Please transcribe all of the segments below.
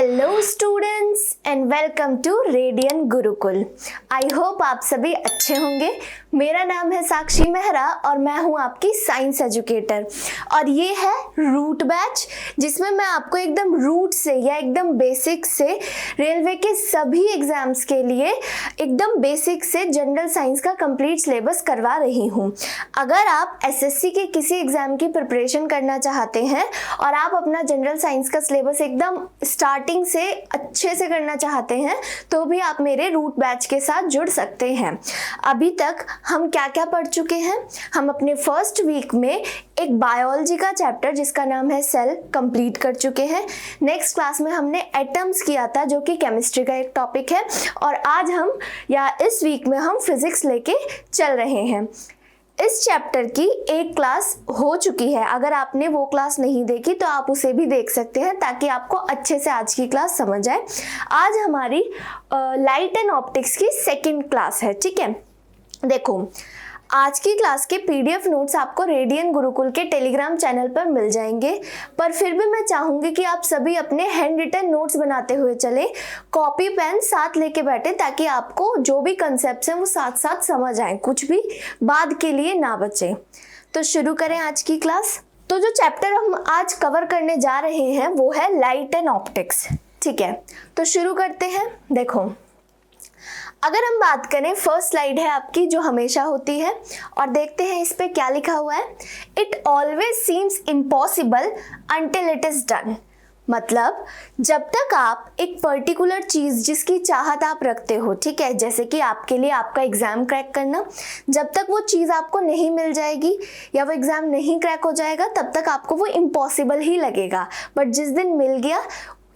Hello students and welcome to Radian Gurukul. I hope आप सभी अच्छे होंगे। मेरा नाम है साक्षी मेहरा और मैं हूं आपकी साइंस एजुकेटर और ये है रूट बैच, जिसमें मैं आपको एकदम रूट से या एकदम बेसिक से रेलवे के सभी एग्जाम्स के लिए एकदम बेसिक से जनरल साइंस का कंप्लीट सिलेबस करवा रही हूं। अगर आप एसएससी के किसी एग्जाम की प्रिपरेशन करना चाहते हैं और आप अपना जनरल साइंस का सिलेबस एकदम स्टार्टिंग से अच्छे से करना चाहते हैं तो भी आप मेरे रूट बैच के साथ जुड़ सकते हैं। अभी तक हम क्या क्या पढ़ चुके हैं? हम अपने फर्स्ट वीक में एक बायोलॉजी का चैप्टर जिसका नाम है सेल कंप्लीट कर चुके हैं। नेक्स्ट क्लास में हमने एटम्स किया था जो कि केमिस्ट्री का एक टॉपिक है और आज हम या इस वीक में हम फिजिक्स लेके चल रहे हैं। इस चैप्टर की एक क्लास हो चुकी है, अगर आपने वो क्लास नहीं देखी तो आप उसे भी देख सकते हैं ताकि आपको अच्छे से आज की क्लास समझ आए। आज हमारी लाइट एंड ऑप्टिक्स की सेकंड क्लास है, ठीक है। देखो, आज की क्लास के पीडीएफ नोट्स आपको रेडियन गुरुकुल के टेलीग्राम चैनल पर मिल जाएंगे, पर फिर भी मैं चाहूंगी कि आप सभी अपने हैंड रिटन नोट्स बनाते हुए चले, कॉपी पेन साथ लेके बैठे ताकि आपको जो भी कंसेप्ट्स हैं वो साथ साथ समझ आए, कुछ भी बाद के लिए ना बचे। तो शुरू करें आज की क्लास। तो जो चैप्टर हम आज कवर करने जा रहे हैं वो है लाइट एंड ऑप्टिक्स, ठीक है। तो शुरू करते हैं। देखो, अगर हम बात करें, फर्स्ट स्लाइड है आपकी जो हमेशा होती है और देखते हैं इस पे क्या लिखा हुआ है। It always seems impossible until it is done. मतलब जब तक आप एक पर्टिकुलर चीज़ जिसकी चाहत आप रखते हो, ठीक है, जैसे कि आपके लिए आपका एग्ज़ाम क्रैक करना, जब तक वो चीज़ आपको नहीं मिल जाएगी या वो एग्ज़ाम नहीं क्रैक हो जाएगा तब तक आपको वो इम्पॉसिबल ही लगेगा। बट जिस दिन मिल गया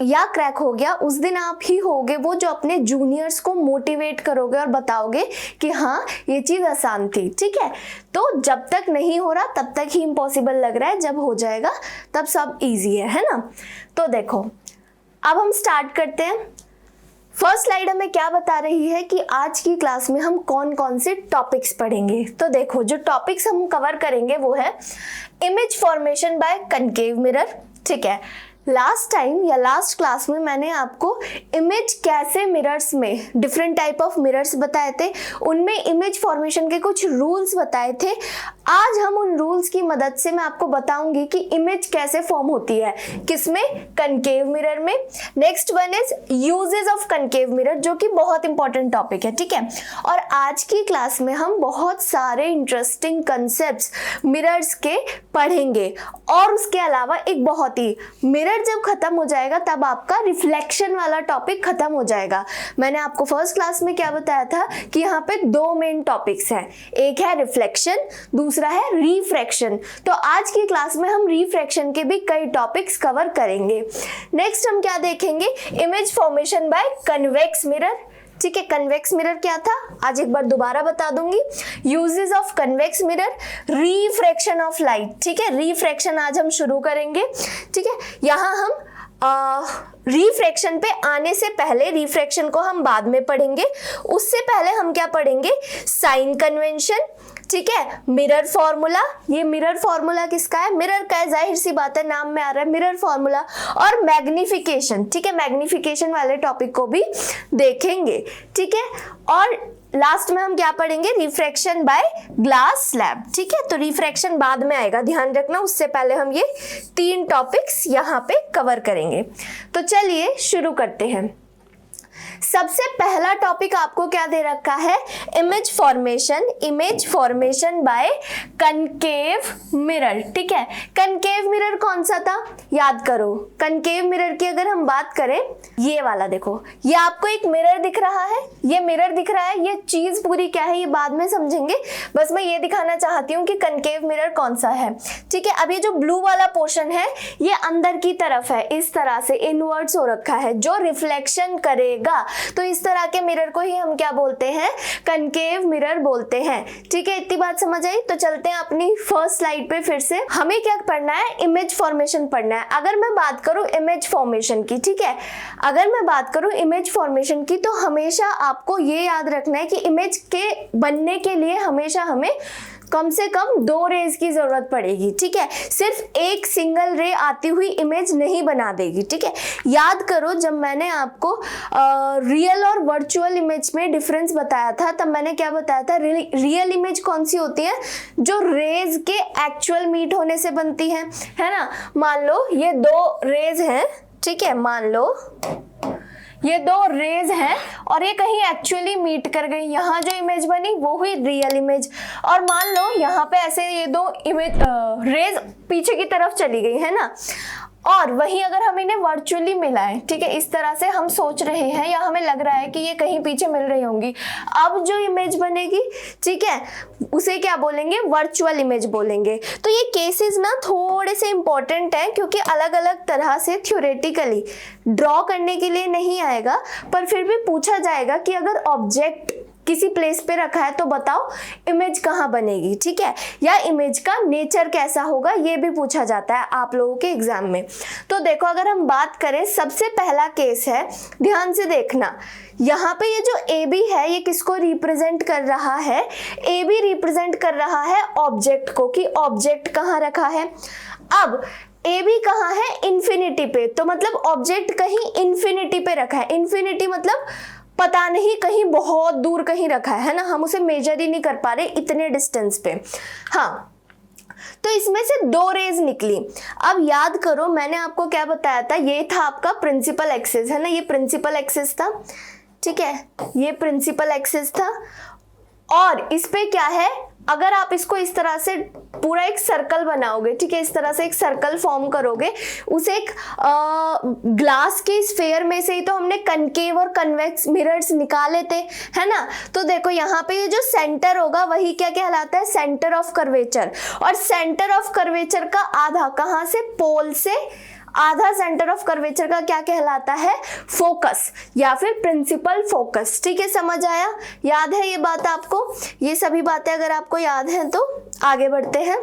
या क्रैक हो गया उस दिन आप ही होगे वो जो अपने जूनियर्स को मोटिवेट करोगे और बताओगे कि हाँ ये चीज़ आसान थी, ठीक है। तो जब तक नहीं हो रहा तब तक ही इम्पॉसिबल लग रहा है, जब हो जाएगा तब सब इजी है ना। तो देखो, अब हम स्टार्ट करते हैं। फर्स्ट स्लाइड हमें क्या बता रही है कि आज की क्लास में हम कौन कौन से टॉपिक्स पढ़ेंगे। तो देखो, जो टॉपिक्स हम कवर करेंगे वो है image formation by concave mirror, ठीक है। लास्ट टाइम या लास्ट क्लास में मैंने आपको इमेज कैसे मिरर्स में डिफरेंट टाइप ऑफ मिरर्स बताए थे, उनमें इमेज फॉर्मेशन के कुछ रूल्स बताए थे। आज हम उन रूल्स की मदद से मैं आपको बताऊंगी कि इमेज कैसे फॉर्म होती है, किसमें, कनकेव मिरर में। Next one is uses of concave mirror, जो कि बहुत इंपॉर्टेंट टॉपिक है, ठीक है। और आज की क्लास में हम बहुत सारे इंटरेस्टिंग कंसेप्ट्स मिरर्स के पढ़ेंगे और उसके अलावा एक बहुत ही, मिरर जब खत्म हो जाएगा तब आपका रिफ्लेक्शन वाला टॉपिक खत्म हो जाएगा। मैंने आपको फर्स्ट क्लास में क्या बताया था कि यहाँ पे दो मेन टॉपिक्स हैं, एक है रिफ्लेक्शन, दूसरा है रिफ्रैक्शन। तो आज की क्लास में हम रिफ्रैक्शन के भी कई टॉपिक्स कवर करेंगे। नेक्स्ट हम क्या देखेंगे, image formation by convex mirror, ठीक है। कन्वेक्स मिरर क्या था आज एक बार दोबारा बता दूंगी। Uses of convex mirror, refraction of light, ठीक है। रिफ्रैक्शन आज हम शुरू करेंगे, ठीक है। यहाँ हम रिफ्रैक्शन पे आने से पहले, रिफ्रैक्शन को हम बाद में पढ़ेंगे, उससे पहले हम क्या पढ़ेंगे, साइन कन्वेंशन, ठीक है। मिरर फॉर्मूला, ये मिरर फॉर्मूला किसका है, मिरर का है, जाहिर सी बात है, नाम में आ रहा है मिरर फॉर्मूला। और मैग्निफिकेशन, ठीक है, मैग्निफिकेशन वाले टॉपिक को भी देखेंगे, ठीक है। और लास्ट में हम क्या पढ़ेंगे, रिफ्रैक्शन बाय ग्लास स्लैब, ठीक है। तो रिफ्रैक्शन बाद में आएगा, ध्यान रखना, उससे पहले हम ये तीन टॉपिक्स यहाँ पे कवर करेंगे। तो चलिए शुरू करते हैं। सबसे पहला टॉपिक आपको क्या दे रखा है, image formation by concave mirror, ठीक है। कनकेव मिरर कौन सा था, याद करो। कनकेव मिरर की अगर हम बात करें, ये वाला देखो, ये आपको एक मिरर दिख रहा है, ये मिरर दिख रहा है, ये चीज पूरी क्या है ये बाद में समझेंगे, बस मैं ये दिखाना चाहती हूँ कि कनकेव मिरर कौन सा है, ठीक है। अब ये जो ब्लू वाला पोर्शन है ये अंदर की तरफ है, इस तरह से इनवर्ड्स हो रखा है, जो रिफ्लेक्शन करेगा। तो इस तरह के मिरर को ही हम क्या बोलते हैं, कनकेव मिरर बोलते हैं, ठीक है। इतनी बात समझ आई। तो चलते हैं अपनी फर्स्ट स्लाइड पे फिर से। हमें क्या पढ़ना है, इमेज फॉर्मेशन पढ़ना है। अगर मैं बात करूं इमेज फॉर्मेशन की, ठीक है, अगर मैं बात करूं इमेज फॉर्मेशन की तो हमेशा आपको ये याद रखना है कि इमेज के बनने के लिए हमेशा हमें कम से कम 2 रेज की जरूरत पड़ेगी, ठीक है। सिर्फ एक सिंगल रे आती हुई इमेज नहीं बना देगी, ठीक है। याद करो जब मैंने आपको रियल और वर्चुअल इमेज में डिफरेंस बताया था, तब मैंने क्या बताया था, रियल इमेज कौन सी होती है, जो रेज के एक्चुअल मीट होने से बनती है ना। मान लो ये 2 रेज हैं, ठीक है, मान लो ये 2 रेज हैं और ये कहीं एक्चुअली मीट कर गई, यहाँ जो इमेज बनी वो हुई रियल इमेज। और मान लो यहाँ पे ऐसे ये 2 इमेज रेज पीछे की तरफ चली गई है ना, और वहीं अगर हम इन्हें वर्चुअली मिलाएं, ठीक है, इस तरह से हम सोच रहे हैं या हमें लग रहा है कि ये कहीं पीछे मिल रही होंगी, अब जो इमेज बनेगी, ठीक है, उसे क्या बोलेंगे, वर्चुअल इमेज बोलेंगे। तो ये केसेस ना थोड़े से इंपॉर्टेंट हैं, क्योंकि अलग अलग तरह से थ्योरेटिकली ड्रॉ करने के लिए नहीं आएगा, पर फिर भी पूछा जाएगा कि अगर ऑब्जेक्ट किसी प्लेस पे रखा है तो बताओ इमेज कहाँ बनेगी, ठीक है, या इमेज का नेचर कैसा होगा, ये भी पूछा जाता है आप लोगों के एग्जाम में। तो देखो अगर हम बात करें, सबसे पहला केस है, ध्यान से देखना, यहाँ पे ये जो ए बी है ये किसको रिप्रेजेंट कर रहा है, ए बी रिप्रेजेंट कर रहा है ऑब्जेक्ट को, कि ऑब्जेक्ट कहाँ रखा है। अब ए बी कहाँ है, इन्फिनिटी पे, तो मतलब ऑब्जेक्ट कहीं इन्फिनिटी पे रखा है। इन्फिनिटी मतलब पता नहीं, कहीं बहुत दूर कहीं रखा है ना, हम उसे मेजर ही नहीं कर पा रहे इतने डिस्टेंस पे। हाँ, तो इसमें से 2 रेज निकली। अब याद करो मैंने आपको क्या बताया था, ये था आपका प्रिंसिपल एक्सिस, है ना, ये प्रिंसिपल एक्सिस था, ठीक है, ये प्रिंसिपल एक्सिस था। और इस पे क्या है, अगर आप इसको इस तरह से पूरा एक सर्कल बनाओगे, ठीक है, इस तरह से एक सर्कल फॉर्म करोगे, उसे एक ग्लास के स्फेयर में से ही तो हमने कनकेव और कन्वेक्स मिरर्स निकाले थे, है ना। तो देखो यहाँ पे ये जो सेंटर होगा वही क्या कहलाता है, सेंटर ऑफ कर्वेचर। और सेंटर ऑफ कर्वेचर का आधा कहाँ से, पोल से आधा सेंटर ऑफ कर्वेचर का क्या कहलाता है, फोकस या फिर प्रिंसिपल फोकस, ठीक है, समझ आया, याद है ये बात आपको। ये सभी बातें अगर आपको याद हैं तो आगे बढ़ते हैं,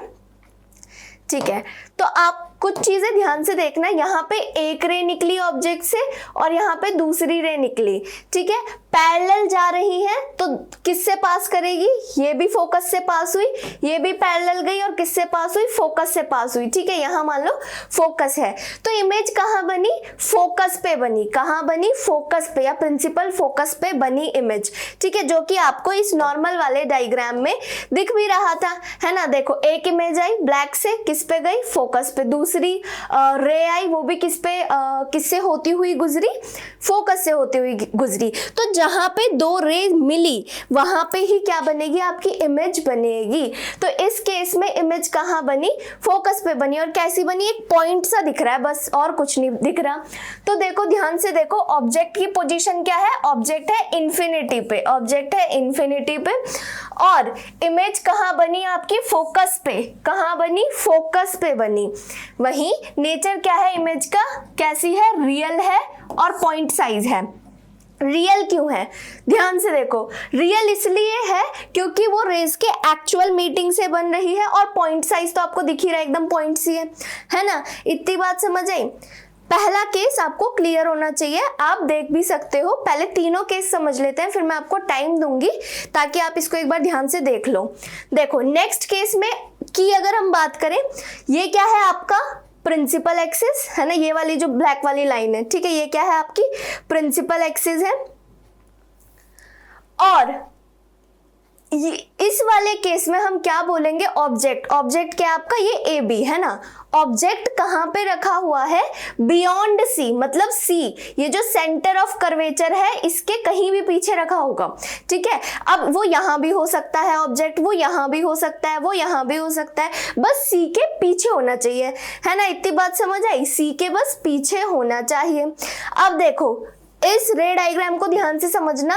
ठीक है। तो आप कुछ चीजें ध्यान से देखना, यहाँ पे एक रे निकली ऑब्जेक्ट से और यहाँ पे दूसरी रे निकली, ठीक है, पैरेलल जा रही है, तो किससे पास करेगी, ये भी फोकस से पास हुई, ये भी पैरेलल गई और किससे पास हुई, फोकस से पास हुई, ठीक है, यहाँ मान लो फोकस है। तो इमेज कहाँ बनी, फोकस पे बनी, कहाँ बनी, फोकस पे या प्रिंसिपल फोकस पे बनी इमेज, ठीक है, जो कि आपको इस नॉर्मल वाले डायग्राम में दिख भी रहा था, है ना। देखो एक इमेज आई ब्लैक से, किस पे गई, फोकस पे, दूसरी रे आई, वो भी किस पे किससे होती हुई गुजरी, फोकस से होती हुई गुजरी। तो जहां पे 2 रे मिली वहां पे ही क्या बनेगी, आपकी इमेज बनेगी। तो इस केस में इमेज कहां बनी, फोकस पे बनी, और कैसी बनी, एक पॉइंट सा दिख रहा है बस, और कुछ नहीं दिख रहा। तो देखो ध्यान से देखो, ऑब्जेक्ट की पोजीशन क्या है, ऑब्जेक्ट है इन्फिनिटी पे, ऑब्जेक्ट है इन्फिनिटी पे, और इमेज कहां बनी आपकी, फोकस पे, कहां बनी, फोकस पे बनी। वहीं नेचर क्या है इमेज का, कैसी है, रियल है और पॉइंट साइज है। रियल क्यों है, ध्यान से देखो, रियल इसलिए है क्योंकि वो रेज के एक्चुअल मीटिंग से बन रही है, और पॉइंट साइज तो आपको दिख ही रहा है, एकदम पॉइंट सी है ना। इतनी बात समझ आई। पहला केस आपको क्लियर होना चाहिए, आप देख भी सकते हो। पहले तीनों केस समझ लेते हैं, फिर मैं आपको टाइम दूंगी ताकि आप इसको एक बार ध्यान से देख लो। देखो नेक्स्ट केस में की अगर हम बात करें, ये क्या है आपका प्रिंसिपल एक्सिस, है ना, ये वाली जो ब्लैक वाली लाइन है, ठीक है, ये क्या है आपकी प्रिंसिपल एक्सिस है। और इस वाले केस में हम क्या बोलेंगे, ऑब्जेक्ट, ऑब्जेक्ट क्या आपका, ये ए बी है ना। ऑब्जेक्ट कहां पे रखा हुआ है, बियॉन्ड सी, मतलब सी, ये जो सेंटर ऑफ कर्वेचर है इसके कहीं भी पीछे रखा होगा, ठीक है। अब वो यहां भी हो सकता है ऑब्जेक्ट, वो यहां भी हो सकता है, वो यहां भी हो सकता है, बस सी के पीछे होना चाहिए, है ना। इतनी बात समझ आई, सी के बस पीछे होना चाहिए। अब देखो इस रे डायग्राम को ध्यान से समझना,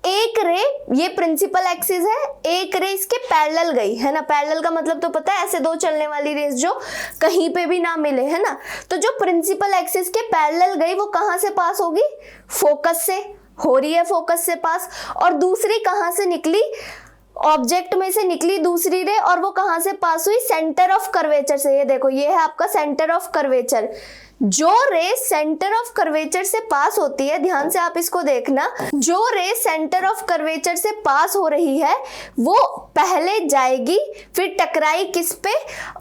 एक रे ये प्रिंसिपल एक्सिस है, एक रे इसके पैरेलल गई, है ना। पैरेलल का मतलब तो पता है, ऐसे 2 चलने वाली रेस जो कहीं पे भी ना मिले, है ना। तो जो प्रिंसिपल एक्सिस के पैरेलल गई वो कहां से पास होगी, फोकस से हो रही है, फोकस से पास। और दूसरी कहां से निकली, ऑब्जेक्ट में से निकली दूसरी रे, और वो कहां से पास हुई, सेंटर ऑफ कर्वेचर से। ये देखो ये है आपका सेंटर ऑफ कर्वेचर, जो रे सेंटर ऑफ कर्वेचर से पास होती है, ध्यान से आप इसको देखना, जो रे सेंटर ऑफ कर्वेचर से पास हो रही है वो पहले जाएगी, फिर टकराई किस पे,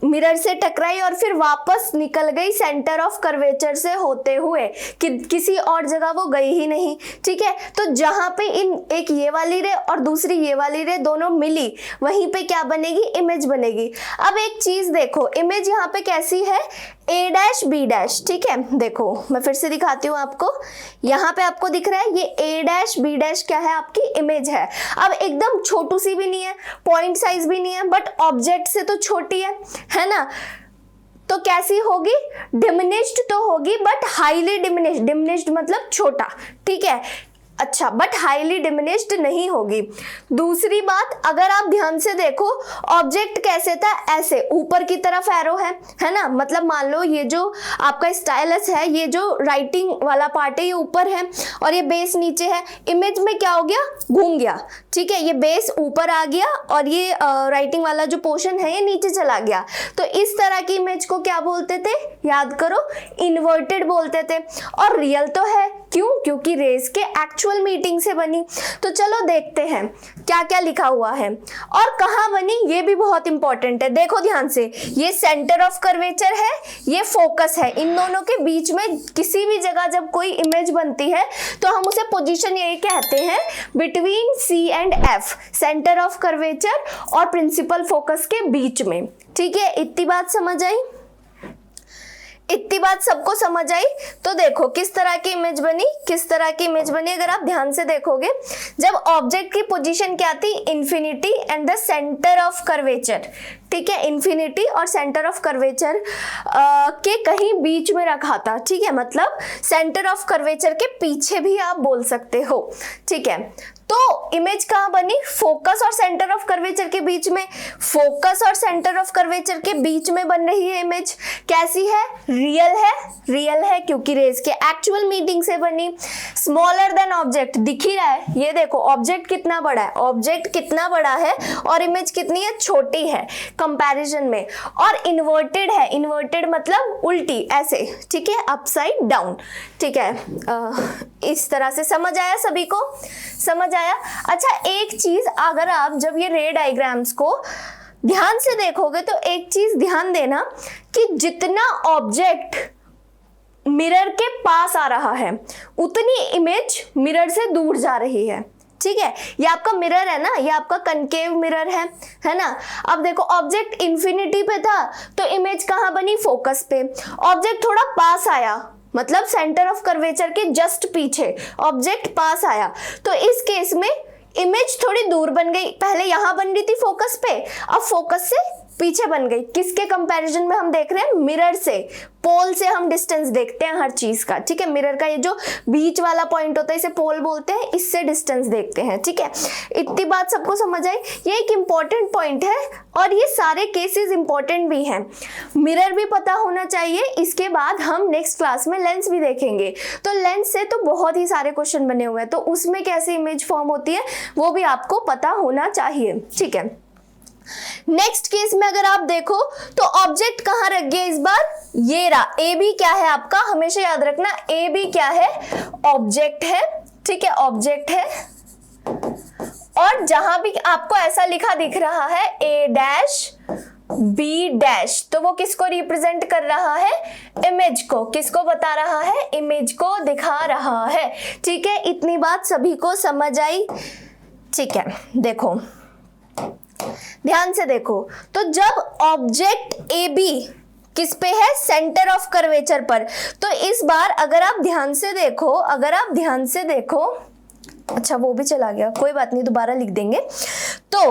मिरर से टकराई और फिर वापस निकल गई सेंटर ऑफ कर्वेचर से होते हुए, किसी और जगह वो गई ही नहीं। ठीक है, तो जहां पे इन एक ये वाली रे और दूसरी ये वाली रे दोनों मिली, वहीं पे क्या बनेगी, इमेज बनेगी। अब एक चीज देखो, इमेज यहाँ पे कैसी है, ए डैश बी डैश। ठीक है, देखो मैं फिर से दिखाती हूँ आपको, यहाँ पे आपको दिख रहा है ये ए डैश बी डैश क्या है, आपकी इमेज है। अब एकदम छोटू सी भी नहीं है, पॉइंट साइज भी नहीं है, बट ऑब्जेक्ट से तो छोटी है ना, तो कैसी होगी, डिमिनिश्ड तो होगी बट हाईली डिमिनिश्ड, डिमिनिश्ड मतलब छोटा। ठीक है, अच्छा, बट हाईली डिमिनिश्ड नहीं होगी। दूसरी बात, अगर आप ध्यान से देखो ऑब्जेक्ट कैसे था, ऐसे ऊपर की तरफ एरो है ना, मतलब मान लो ये जो आपका स्टाइलस है, ये जो राइटिंग वाला पार्ट है ये ऊपर है और ये बेस नीचे है। इमेज में क्या हो गया, घूम गया। ठीक है, ये बेस ऊपर आ गया और ये राइटिंग वाला जो पोर्शन है ये नीचे चला गया। तो इस तरह की इमेज को क्या बोलते थे, याद करो, इन्वर्टेड बोलते थे। और रियल तो है, क्यों, क्योंकि रेस के एक्चुअल मीटिंग से बनी। तो चलो देखते हैं क्या क्या लिखा हुआ है और कहाँ बनी, ये भी बहुत इंपॉर्टेंट है। देखो ध्यान से, ये सेंटर ऑफ कर्वेचर है, ये फोकस है, इन दोनों के बीच में किसी भी जगह जब कोई इमेज बनती है तो हम उसे पोजीशन यही कहते हैं, between C and F, centre of curvature और प्रिंसिपल फोकस के बीच में। ठीक है, इतनी बात समझ आई, इतनी बात सबको समझ आई। तो देखो किस तरह की इमेज बनी, किस तरह की इमेज बनी, अगर आप ध्यान से देखोगे, जब ऑब्जेक्ट की पोजीशन क्या थी, infinity and the centre of curvature. ठीक है, इंफिनिटी और सेंटर ऑफ कर्वेचर के कहीं बीच में रखा था। ठीक है, मतलब सेंटर ऑफ कर्वेचर के पीछे भी आप बोल सकते हो। ठीक है, तो इमेज कहाँ बनी, फोकस और सेंटर ऑफ कर्वेचर के बीच में, फोकस और सेंटर ऑफ कर्वेचर के बीच में बन रही है इमेज। कैसी है, रियल है, रियल है क्योंकि रेज के एक्चुअल मीटिंग से बनी। स्मॉलर देन ऑब्जेक्ट, दिख ही रहा है, ये देखो ऑब्जेक्ट कितना बड़ा है, ऑब्जेक्ट कितना बड़ा है और इमेज कितनी है, छोटी है कंपैरिजन में। और इन्वर्टेड है, इन्वर्टेड मतलब उल्टी ऐसे। ठीक है, अपसाइड डाउन। ठीक है, इस तरह से समझ आया सभी को, समझ आया। अच्छा, एक चीज, अगर आप जब ये रे डायग्राम्स को ध्यान से देखोगे तो एक चीज ध्यान देना कि जितना ऑब्जेक्ट मिरर के पास आ रहा है उतनी इमेज मिरर से दूर जा रही है। ठीक है, ये आपका मिरर है ना, ये आपका कनकेव मिरर है ना। अब देखो ऑब्जेक्ट इंफिनिटी पे था तो इमेज कहाँ बनी, फोकस पे। ऑब्जेक्ट थोड़ा पास आया, मतलब सेंटर ऑफ कर्वेचर के जस्ट पीछे ऑब्जेक्ट पास आया, तो इस केस में इमेज थोड़ी दूर बन गई। पहले यहां बन रही थी फोकस पे, अब फोकस से पीछे बन गई। किसके कंपैरिजन में हम देख रहे हैं, मिरर से, पोल से हम डिस्टेंस देखते हैं हर चीज का। ठीक है, मिरर का ये जो बीच वाला पॉइंट होता है इसे पोल बोलते हैं, इससे डिस्टेंस देखते हैं। ठीक है, इतनी बात सबको समझ आई। ये एक इंपॉर्टेंट पॉइंट है और ये सारे केसेस इंपॉर्टेंट भी हैं। मिरर भी पता होना चाहिए। इसके बाद हम नेक्स्ट क्लास में लेंस भी देखेंगे, तो लेंस से तो बहुत ही सारे क्वेश्चन बने हुए हैं, तो उसमें कैसे इमेज फॉर्म होती है वो भी आपको पता होना चाहिए। ठीक है, नेक्स्ट केस में अगर आप देखो तो ऑब्जेक्ट कहां रख गया इस बार, ये रहा। ए बी क्या है आपका, हमेशा याद रखना, ए बी क्या है, ऑब्जेक्ट है। ठीक है, ऑब्जेक्ट है। और जहां भी आपको ऐसा लिखा दिख रहा है ए डैश बी डैश, तो वो किसको रिप्रेजेंट कर रहा है, इमेज को। किसको बता रहा है, इमेज को दिखा रहा है। ठीक है, इतनी बात सभी को समझ आई। ठीक है, देखो ध्यान से देखो, तो जब ऑब्जेक्ट ए बी किस पे है, सेंटर ऑफ कर्वेचर पर, तो इस बार अगर आप ध्यान से देखो, अगर आप ध्यान से देखो, अच्छा वो भी चला गया, कोई बात नहीं, दोबारा लिख देंगे। तो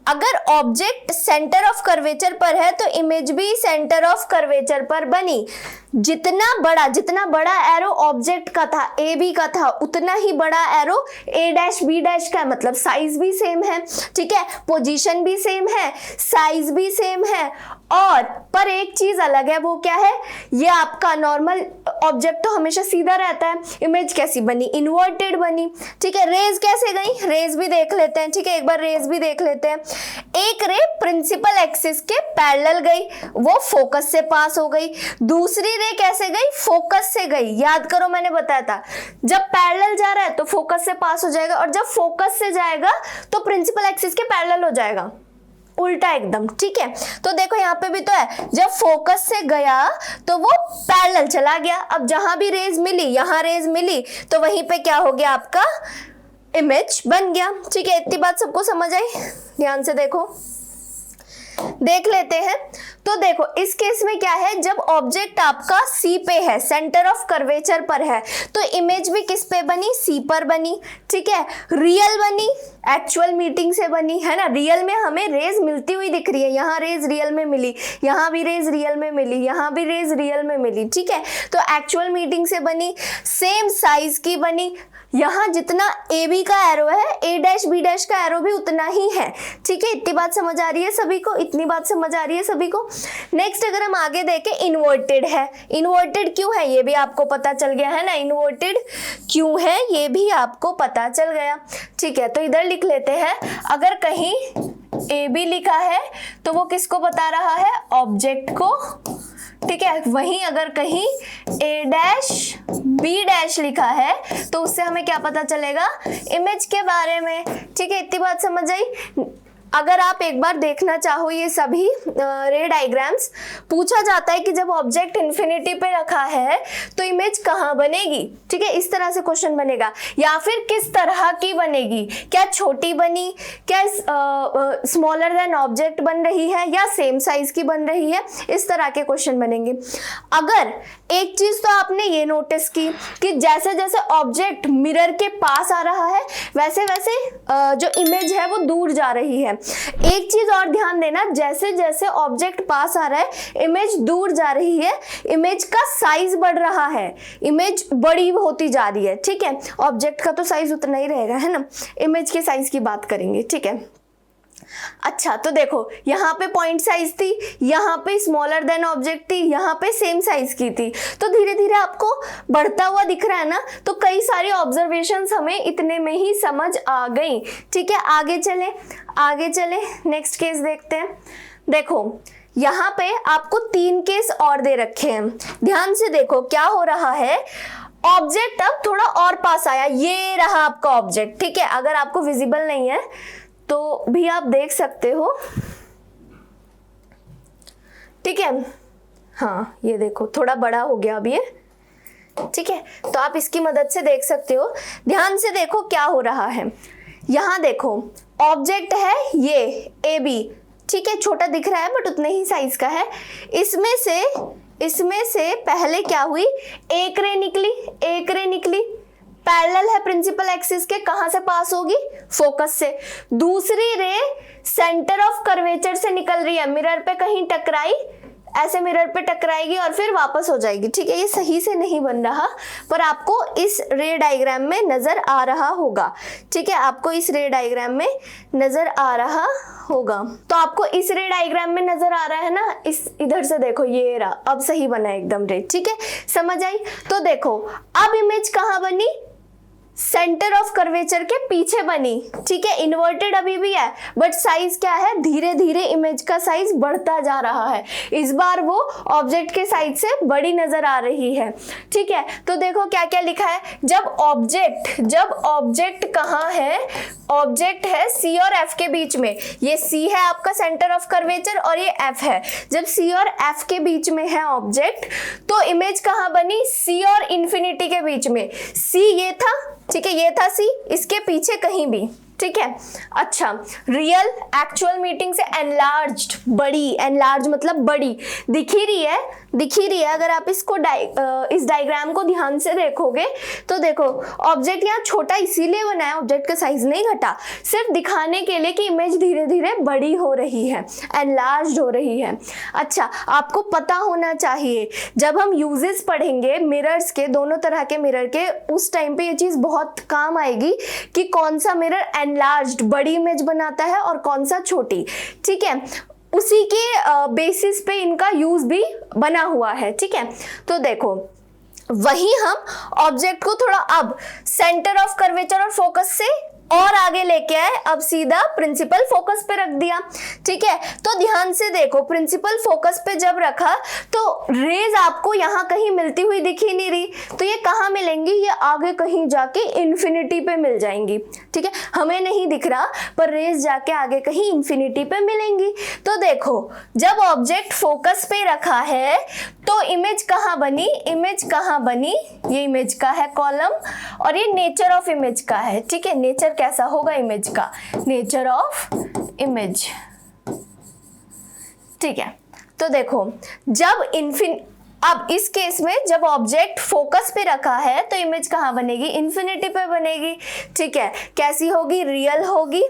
अगर ऑब्जेक्ट सेंटर ऑफ कर्वेचर पर है तो इमेज भी सेंटर ऑफ कर्वेचर पर बनी। जितना बड़ा एरो ऑब्जेक्ट का था, ए बी का था, उतना ही बड़ा arrow A dash B dash का, मतलब साइज भी सेम है। ठीक है, पोजीशन भी सेम है, साइज भी सेम है, और पर एक चीज अलग है, वो क्या है, ये आपका नॉर्मल ऑब्जेक्ट तो हमेशा सीधा रहता है, इमेज कैसी बनी, इन्वर्टेड बनी। ठीक है, रेज कैसे गई, रेज भी देख लेते हैं। ठीक है, एक बार रेज भी देख लेते हैं। एक रे प्रिंसिपल एक्सिस के पैरेलल गई, वो फोकस से पास हो गई। दूसरी रे कैसे गई? फोकस से गई। याद करो मैंने बताया था जब पैरेलल जा रहा है तो फोकस से पास हो जाएगा, और जब फोकस से जाएगा तो प्रिंसिपल एक्सिस के पैरेलल हो जाएगा, उल्टा एकदम। ठीक है, तो देखो यहाँ पे भी तो है, जब फोकस से गया तो वो पैरेलल चला गया। अब जहां भी रेज मिली, यहां रेज मिली, तो वहीं पे क्या हो गया? आपका इमेज बन गया। ठीक है, इतनी बात सबको समझ आई? ध्यान से देखो, देख लेते हैं। तो देखो इस केस में क्या है, जब ऑब्जेक्ट आपका सी पे है, सेंटर ऑफ कर्वेचर पर है, तो इमेज भी किस पे बनी? सी पर बनी। ठीक है, रियल बनी, एक्चुअल मीटिंग से बनी, है ना। रियल में हमें रेज मिलती हुई दिख रही है, यहाँ रेज रियल में मिली, यहाँ भी रेज रियल में मिली, यहाँ भी रेज रियल में मिली। ठीक है, तो एक्चुअल मीटिंग से बनी, सेम साइज की बनी। यहाँ जितना ए बी का एरो है, ए डैश बी डैश का एरो भी उतना ही है। ठीक है, इतनी बात समझ आ रही है सभी को? इतनी बात समझ आ रही है सभी को? नेक्स्ट अगर हम आगे देखें, इन्वर्टेड है। इन्वर्टेड क्यों है ये भी आपको पता चल गया है ना। इन्वर्टेड क्यों है ये भी आपको पता चल गया। ठीक है, तो इधर लिख लेते हैं, अगर कहीं ए बी लिखा है तो वो किसको बता रहा है? ऑब्जेक्ट को। ठीक है, वहीं अगर कहीं ए डैश बी डैश लिखा है तो उससे हमें क्या पता चलेगा? इमेज के बारे में। ठीक है, इतनी बात समझ आई? अगर आप एक बार देखना चाहो ये सभी रे डायग्राम्स, पूछा जाता है कि जब ऑब्जेक्ट इन्फिनिटी पे रखा है तो इमेज कहाँ बनेगी। ठीक है, इस तरह से क्वेश्चन बनेगा, या फिर किस तरह की बनेगी, क्या छोटी बनी, क्या स्मॉलर देन ऑब्जेक्ट बन रही है, या सेम साइज की बन रही है, इस तरह के क्वेश्चन बनेंगे। अगर एक चीज तो आपने ये नोटिस की कि जैसे जैसे ऑब्जेक्ट मिरर के पास आ रहा है वैसे वैसे जो इमेज है वो दूर जा रही है। एक चीज और ध्यान देना, जैसे जैसे ऑब्जेक्ट पास आ रहा है इमेज दूर जा रही है, इमेज का साइज बढ़ रहा है, इमेज बड़ी होती जा रही है। ठीक है, ऑब्जेक्ट का तो साइज उतना ही रहेगा, है ना। इमेज के साइज की बात करेंगे। ठीक है, अच्छा तो देखो यहाँ पे पॉइंट साइज थी, यहाँ पे स्मॉलर देन ऑब्जेक्ट थी, यहाँ पे सेम साइज की थी, तो धीरे धीरे आपको बढ़ता हुआ दिख रहा है ना। तो कई सारी ऑब्जर्वेशंस हमें इतने में ही समझ आ गई। ठीक है, आगे चले नेक्स्ट केस देखते हैं। देखो यहाँ पे आपको 3 केस और दे रखे हैं, ध्यान से देखो क्या हो रहा है। ऑब्जेक्ट अब थोड़ा और पास आया, ये रहा आपका ऑब्जेक्ट। ठीक है, अगर आपको विजिबल नहीं है तो भी आप देख सकते हो। ठीक है, हाँ ये देखो थोड़ा बड़ा हो गया अब ये। ठीक है, तो आप इसकी मदद से देख सकते हो। ध्यान से देखो क्या हो रहा है। यहाँ देखो ऑब्जेक्ट है ये ए बी। ठीक है, छोटा दिख रहा है बट उतने ही साइज का है। इसमें से पहले क्या हुई? एक रे निकली, पैरेलल है प्रिंसिपल एक्सिस के, कहां से पास होगी? फोकस से। दूसरी रे सेंटर ऑफ कर्वेचर से निकल रही है, मिरर पे कहीं टकराई, ऐसे मिरर पे टकराएगी और फिर वापस हो जाएगी। ठीक है, ये सही से नहीं बन रहा पर आपको इस रे डायग्राम में नजर आ रहा होगा। ठीक है, आपको इस रे डायग्राम में नजर आ रहा होगा। तो आपको इस रे डायग्राम में नजर आ रहा है ना, इस इधर से देखो ये रहा, अब सही बना एकदम रे। ठीक है, समझ आई? तो देखो अब इमेज कहाँ बनी? सेंटर ऑफ कर्वेचर के पीछे बनी। ठीक है, इन्वर्टेड अभी भी है बट साइज क्या है? धीरे धीरे इमेज का साइज बढ़ता जा रहा है। इस बार वो ऑब्जेक्ट के साइज से बड़ी नजर आ रही है। ठीक है, तो देखो क्या क्या लिखा है। जब ऑब्जेक्ट कहाँ है? ऑब्जेक्ट है सी और एफ के बीच में। ये सी है आपका सेंटर ऑफ कर्वेचर और ये एफ है। जब सी और एफ के बीच में है ऑब्जेक्ट तो इमेज कहाँ बनी? सी और इन्फिनिटी के बीच में। सी ये था, ठीक है, ये था सी, इसके पीछे कहीं भी। ठीक है, अच्छा रियल एक्चुअल मीटिंग से एनलार्ज्ड, बड़ी, एनलार्ज मतलब बड़ी दिख ही रही है। अगर आप इसको इस डायग्राम को ध्यान से देखोगे तो देखो ऑब्जेक्ट यहाँ छोटा इसीलिए बना है, ऑब्जेक्ट का साइज नहीं घटा, सिर्फ दिखाने के लिए कि इमेज धीरे धीरे बड़ी हो रही है, एनलार्ज्ड हो रही है। अच्छा, आपको पता होना चाहिए जब हम यूजेस पढ़ेंगे मिरर्स के, दोनों तरह के मिरर के, उस टाइम पे ये चीज बहुत काम आएगी कि कौन सा मिरर एनलार्ज्ड बड़ी इमेज बनाता है और कौन सा छोटी। ठीक है, उसी के बेसिस पे इनका यूज भी बना हुआ है। ठीक है, तो देखो वही हम ऑब्जेक्ट को थोड़ा अब सेंटर ऑफ कर्वेचर और फोकस से और आगे लेके आए, अब सीधा प्रिंसिपल फोकस पे रख दिया। ठीक है, तो ध्यान से देखो, प्रिंसिपल फोकस पे जब रखा तो रेज आपको यहाँ कहीं मिलती हुई दिख ही नहीं रही, तो ये कहाँ मिलेंगी, ये आगे कहीं जाके इन्फिनिटी पे मिल जाएंगी। ठीक है, हमें नहीं दिख रहा पर रेज जाके आगे कहीं इन्फिनिटी पे मिलेंगी। तो देखो, जब ऑब्जेक्ट फोकस पे रखा है तो इमेज कहाँ बनी, इमेज कहाँ बनी, ये इमेज का है कॉलम और ये नेचर ऑफ इमेज का है। ठीक है, नेचर कैसा होगा इमेज का, नेचर ऑफ इमेज। ठीक है, तो देखो जब अब इस केस में जब ऑब्जेक्ट फोकस पे रखा है तो इमेज कहाँ बनेगी, इन्फिनिटी पे बनेगी। ठीक है, कैसी होगी, रियल होगी।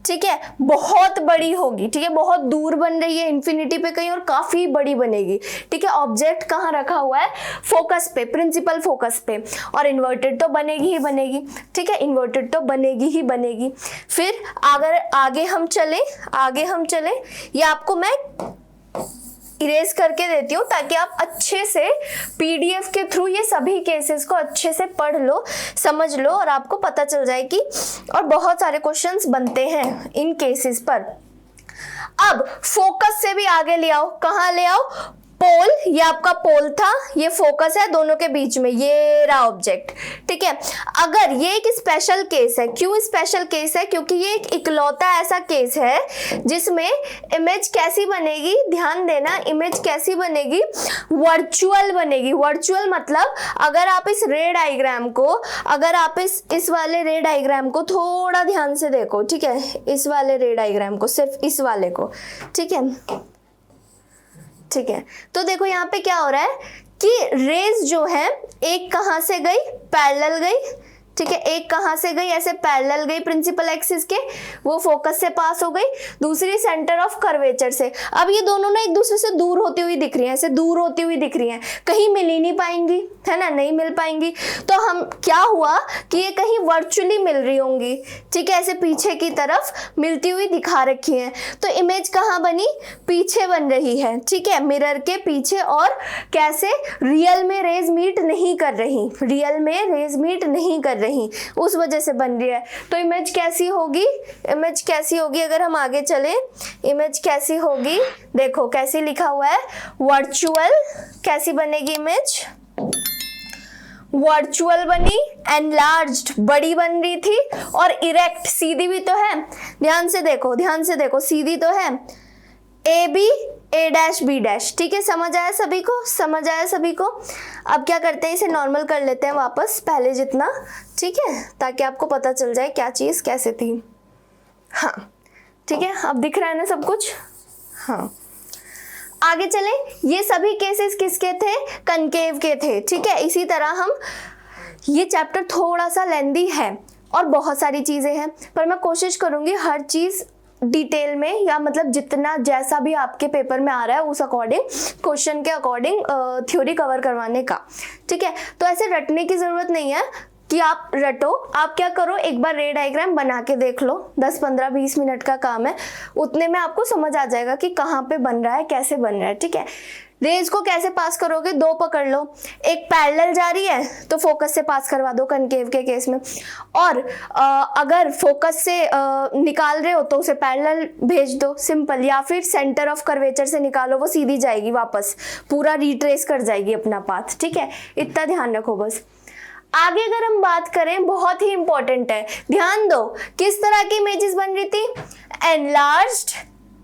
ठीक है, बहुत बड़ी होगी। ठीक है, बहुत दूर बन रही है इन्फिनिटी पे कहीं और काफी बड़ी बनेगी। ठीक है, ऑब्जेक्ट कहाँ रखा हुआ है, फोकस पे, प्रिंसिपल फोकस पे, और इन्वर्टेड तो बनेगी ही बनेगी। ठीक है, इन्वर्टेड तो बनेगी ही बनेगी। फिर अगर आगे हम चले, ये आपको मैं इरेज करके देती हूँ ताकि आप अच्छे से पीडीएफ के थ्रू ये सभी केसेस को अच्छे से पढ़ लो, समझ लो और आपको पता चल जाए कि और बहुत सारे क्वेश्चंस बनते हैं इन केसेस पर। अब फोकस से भी आगे ले आओ, कहाँ ले आओ, पोल, ये आपका पोल था, ये फोकस है दोनों के बीच में, ये रहा ऑब्जेक्ट। ठीक है, अगर ये एक स्पेशल केस है, क्यों स्पेशल केस है, क्योंकि ये एक इकलौता ऐसा केस है जिसमें इमेज कैसी बनेगी, ध्यान देना, इमेज कैसी बनेगी, वर्चुअल बनेगी। वर्चुअल मतलब अगर आप इस रे डायग्राम को, अगर आप इस वाले रे डायग्राम को थोड़ा ध्यान से देखो। ठीक है, इस वाले रे डायग्राम को, सिर्फ इस वाले को। ठीक है, ठीक है, तो देखो यहाँ पे क्या हो रहा है कि रेज जो है एक कहाँ से गई, पैरेलल गई। ठीक है, एक कहाँ से गई, ऐसे पैरेलल गई प्रिंसिपल एक्सिस के, वो फोकस से पास हो गई, दूसरी सेंटर ऑफ कर्वेचर से। अब ये दोनों ना एक दूसरे से दूर होती हुई दिख रही हैं, ऐसे दूर होती हुई दिख रही हैं, कहीं मिल ही नहीं पाएंगी, है ना, नहीं मिल पाएंगी। तो हम क्या हुआ कि ये कहीं वर्चुअली मिल रही होंगी। ठीक है, ऐसे पीछे की तरफ मिलती हुई दिखा रखी हैं, तो इमेज कहाँ बनी, पीछे बन रही है। ठीक है, मिरर के पीछे, और कैसे, रियल में रेज मीट नहीं कर रही, रियल में रेज मीट नहीं कर रही, उस वजह से बन रही है। तो इमेज कैसी होगी, इमेज कैसी होगी, अगर हम आगे चले, इमेज कैसी होगी, देखो कैसी लिखा हुआ है, वर्चुअल। कैसी बनेगी इमेज, वर्चुअल बनी, एनलार्ज्ड, बड़ी बन रही थी, और इरेक्ट, सीधी भी तो है, ध्यान से देखो, ध्यान से देखो, सीधी तो है, A B, A dash B dash. ठीक है, समझ आया सभी को, समझ आया सभी को। अब क्या करते हैं, इसे नॉर्मल कर लेते हैं वापस पहले जितना। ठीक है, ताकि आपको पता चल जाए क्या चीज़ कैसे थी। हाँ, ठीक है, अब दिख रहा है ना सब कुछ। हाँ, आगे चले, ये सभी केसेस किसके थे, कनकेव के थे। ठीक है, इसी तरह हम, ये चैप्टर थोड़ा सा लेंदी है और बहुत सारी चीज़ें हैं, पर मैं कोशिश करूँगी हर चीज़ डिटेल में, या मतलब जितना जैसा भी आपके पेपर में आ रहा है उस अकॉर्डिंग, क्वेश्चन के अकॉर्डिंग थ्योरी कवर करवाने का। ठीक है, तो ऐसे रटने की ज़रूरत नहीं है कि आप रटो, आप क्या करो, एक बार रे डायग्राम बना के देख लो, 10-15-20 मिनट का काम है, उतने में आपको समझ आ जाएगा कि कहाँ पे बन रहा है, कैसे बन रहा है। ठीक है, रेज को कैसे पास करोगे, दो पकड़ लो, एक पैरेलल जा रही है तो फोकस से पास करवा दो कनकेव के केस में, और अगर फोकस से निकाल रहे हो तो उसे पैरेलल भेज दो, सिंपल, या फिर सेंटर ऑफ कर्वेचर से निकालो, वो सीधी जाएगी वापस, पूरा रिट्रेस कर जाएगी अपना पाथ। ठीक है, इतना ध्यान रखो बस। आगे अगर हम बात करें, बहुत ही इंपॉर्टेंट है, ध्यान दो, किस तरह की इमेजेस बन रही थी, एनलार्ज्ड,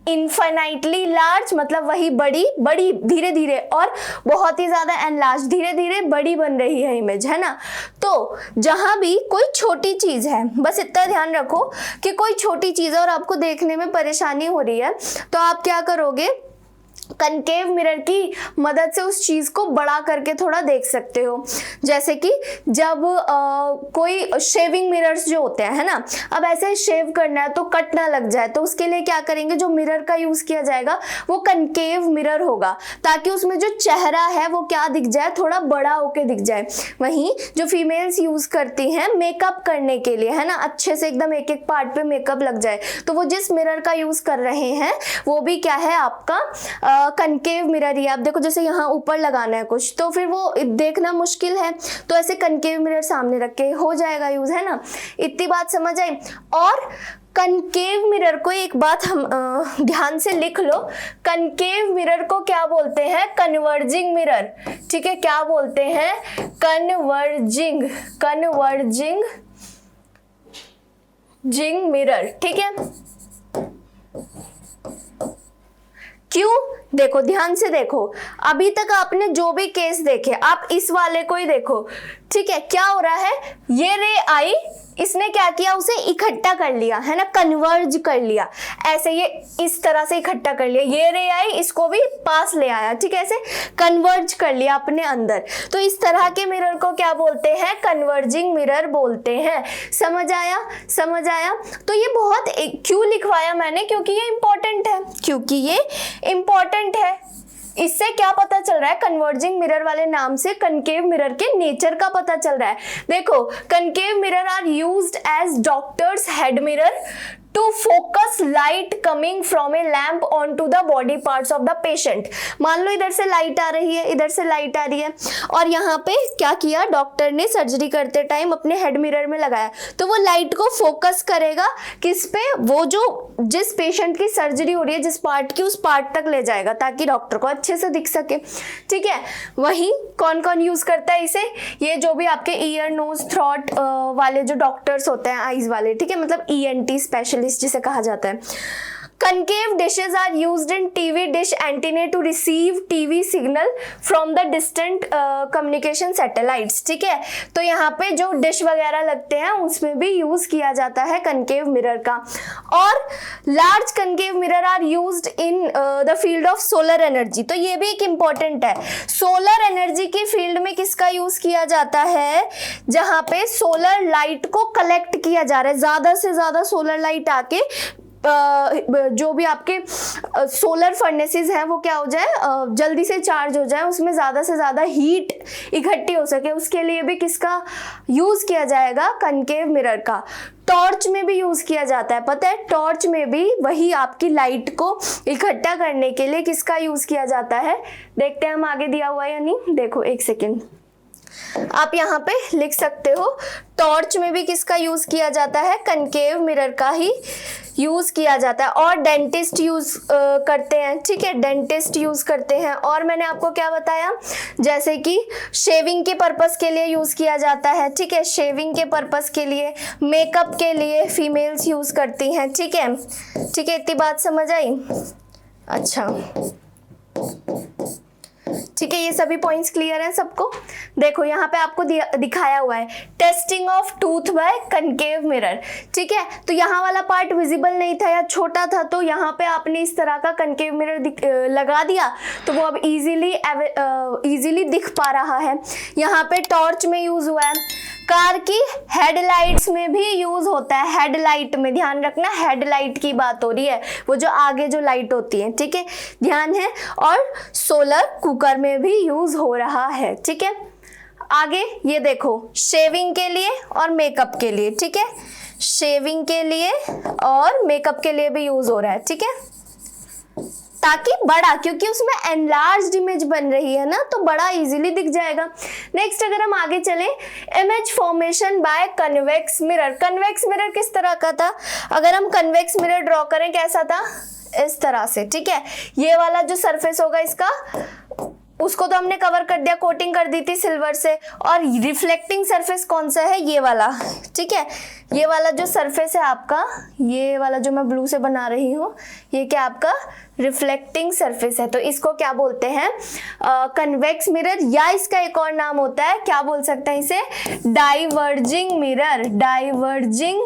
इनफाइनाइटली लार्ज, मतलब वही बड़ी बड़ी धीरे धीरे, और बहुत ही ज्यादा एनलार्ज, धीरे धीरे बड़ी बन रही है इमेज, है ना। तो जहां भी कोई छोटी चीज है, बस इतना ध्यान रखो कि कोई छोटी चीज है और आपको देखने में परेशानी हो रही है, तो आप क्या करोगे, कनकेव मिरर की मदद से उस चीज को बड़ा करके थोड़ा देख सकते हो। जैसे कि जब कोई शेविंग मिरर्स जो होते हैं, है ना, अब ऐसे शेव करना है तो कट ना लग जाए, तो उसके लिए क्या करेंगे, जो मिरर का यूज किया जाएगा वो कनकेव मिरर होगा, ताकि उसमें जो चेहरा है वो क्या दिख जाए, थोड़ा बड़ा होके दिख जाए। वहीं जो फीमेल्स यूज करती हैं मेकअप करने के लिए, है ना, अच्छे से एकदम एक एक पार्ट पे मेकअप लग जाए, तो वो जिस मिरर का यूज कर रहे हैं वो भी क्या है, आपका कनकेव मिरर ही है। आप देखो जैसे यहाँ ऊपर लगाना है कुछ तो फिर वो देखना मुश्किल है, तो ऐसे कनकेव मिरर सामने रख के हो जाएगा यूज, है ना। इतनी बात समझ आई। और कनकेव मिरर को एक बात हम ध्यान से लिख लो, कनकेव मिरर को क्या बोलते हैं? Converging mirror. ठीक है, क्या बोलते हैं? Converging mirror. ठीक है, क्यों? देखो ध्यान से देखो, अभी तक आपने जो भी केस देखे आप इस वाले को ही देखो। ठीक है, क्या हो रहा है? ये रे आई, इसने क्या किया? उसे इकट्ठा कर लिया, है ना, कन्वर्ज कर लिया। ऐसे ये इस तरह से इकट्ठा कर लिया, ये रे आई इसको भी पास ले आया। ठीक है, ऐसे कन्वर्ज कर लिया अपने अंदर। तो इस तरह के मिरर को क्या बोलते हैं? कन्वर्जिंग मिरर बोलते हैं। समझ आया? समझ आया। तो ये बहुत क्यों लिखवाया मैंने? क्योंकि ये इंपॉर्टेंट है, क्योंकि ये इंपॉर्टेंट है। इससे क्या पता चल रहा है? कन्वर्जिंग मिरर वाले नाम से कनकेव मिरर के नेचर का पता चल रहा है। देखो, concave mirror are used as doctors head mirror to focus light coming from a lamp on to the body parts of the patient. मान लो इधर से लाइट आ रही है, इधर से लाइट आ रही है, और यहाँ पे क्या किया डॉक्टर ने? सर्जरी करते टाइम अपने हेड मिरर में लगाया, तो वो लाइट को फोकस करेगा किस पे? वो जो जिस पेशेंट की सर्जरी हो रही है, जिस पार्ट की, उस पार्ट तक ले जाएगा ताकि डॉक्टर को अच्छे से दिख सके। ठीक है, वही कौन कौन यूज करता है इसे? ये जो भी आपके ईयर नोज थ्रोट वाले जो डॉक्टर्स होते हैं, आईज वाले, ठीक है, मतलब ENT स्पेशलिस्ट जिसे कहा जाता है। Concave dishes are used in TV dish antennae to receive TV signal from the distant communication satellites। ठीक है, तो यहाँ पे जो डिश वगैरह लगते हैं उसमें भी यूज किया जाता है कनकेव मिरर का। और large concave mirror are used in the field of solar energy. तो ये भी एक इम्पॉर्टेंट है। सोलर एनर्जी की फील्ड में किसका यूज किया जाता है? जहाँ पे सोलर लाइट को कलेक्ट किया जा रहा है, ज्यादा से ज्यादा सोलर लाइट आके जो भी आपके सोलर फर्नेसेस हैं वो क्या हो जाए? जल्दी से चार्ज हो जाए, उसमें ज़्यादा से ज़्यादा हीट इकट्ठी हो सके, उसके लिए भी किसका यूज़ किया जाएगा? कनकेव मिरर का। टॉर्च में भी यूज़ किया जाता है, पता है? टॉर्च में भी वही आपकी लाइट को इकट्ठा करने के लिए किसका यूज़ किया जाता है? देखते हैं हम आगे दिया हुआ है या नहीं। देखो एक सेकेंड, आप यहाँ पे लिख सकते हो, टॉर्च में भी किसका यूज किया जाता है? कनकेव मिरर का ही यूज किया जाता है। और डेंटिस्ट यूज करते हैं। ठीक है, डेंटिस्ट यूज करते हैं। और मैंने आपको क्या बताया? जैसे कि शेविंग के पर्पस के लिए यूज किया जाता है। ठीक है, शेविंग के पर्पस के लिए, मेकअप के लिए फीमेल्स यूज करती हैं। ठीक है, ठीक है, इतनी बात समझ आई? अच्छा, ठीक है, ये सभी पॉइंट्स क्लियर हैं सबको? देखो यहाँ पे आपको दिखाया हुआ है testing of tooth by concave mirror. ठीक है, तो यहाँ वाला पार्ट विजिबल नहीं था या छोटा था, तो यहाँ पे आपने इस तरह का कनकेव मिरर लगा दिया तो वो अब इजीली दिख पा रहा है। यहाँ पे टॉर्च में यूज हुआ है। कार की हेडलाइट्स में भी यूज होता है। हेडलाइट में ध्यान रखना, हेडलाइट की बात हो रही है, वो जो आगे जो लाइट होती है। ठीक है, ध्यान है। और सोलर कुकर में भी यूज हो रहा है। ठीक है, आगे ये देखो, शेविंग के लिए और मेकअप के लिए। ठीक है, शेविंग के लिए और मेकअप के लिए भी यूज हो रहा है। ठीक है, ताकि बड़ा, क्योंकि उसमें एनलार्ज्ड इमेज बन रही है ना, तो बड़ा इजीली दिख जाएगा। नेक्स्ट अगर हम आगे चले, image formation by convex mirror. Convex mirror किस तरह का था? अगर हम कन्वेक्स मिरर ड्रॉ करें, कैसा था? इस तरह से। ठीक है, ये वाला जो सरफेस होगा इसका, उसको तो हमने कवर कर दिया, कोटिंग कर दी थी सिल्वर से। और रिफ्लेक्टिंग सरफेस कौन सा है? ये वाला। ठीक है, ये वाला जो सरफेस है आपका, ये वाला जो मैं ब्लू से बना रही हूँ, ये क्या आपका रिफ्लेक्टिंग सरफेस है। तो इसको क्या बोलते हैं? कन्वेक्स मिरर, या इसका एक और नाम होता है, क्या बोल सकते हैं इसे? Diverging mirror. Diverging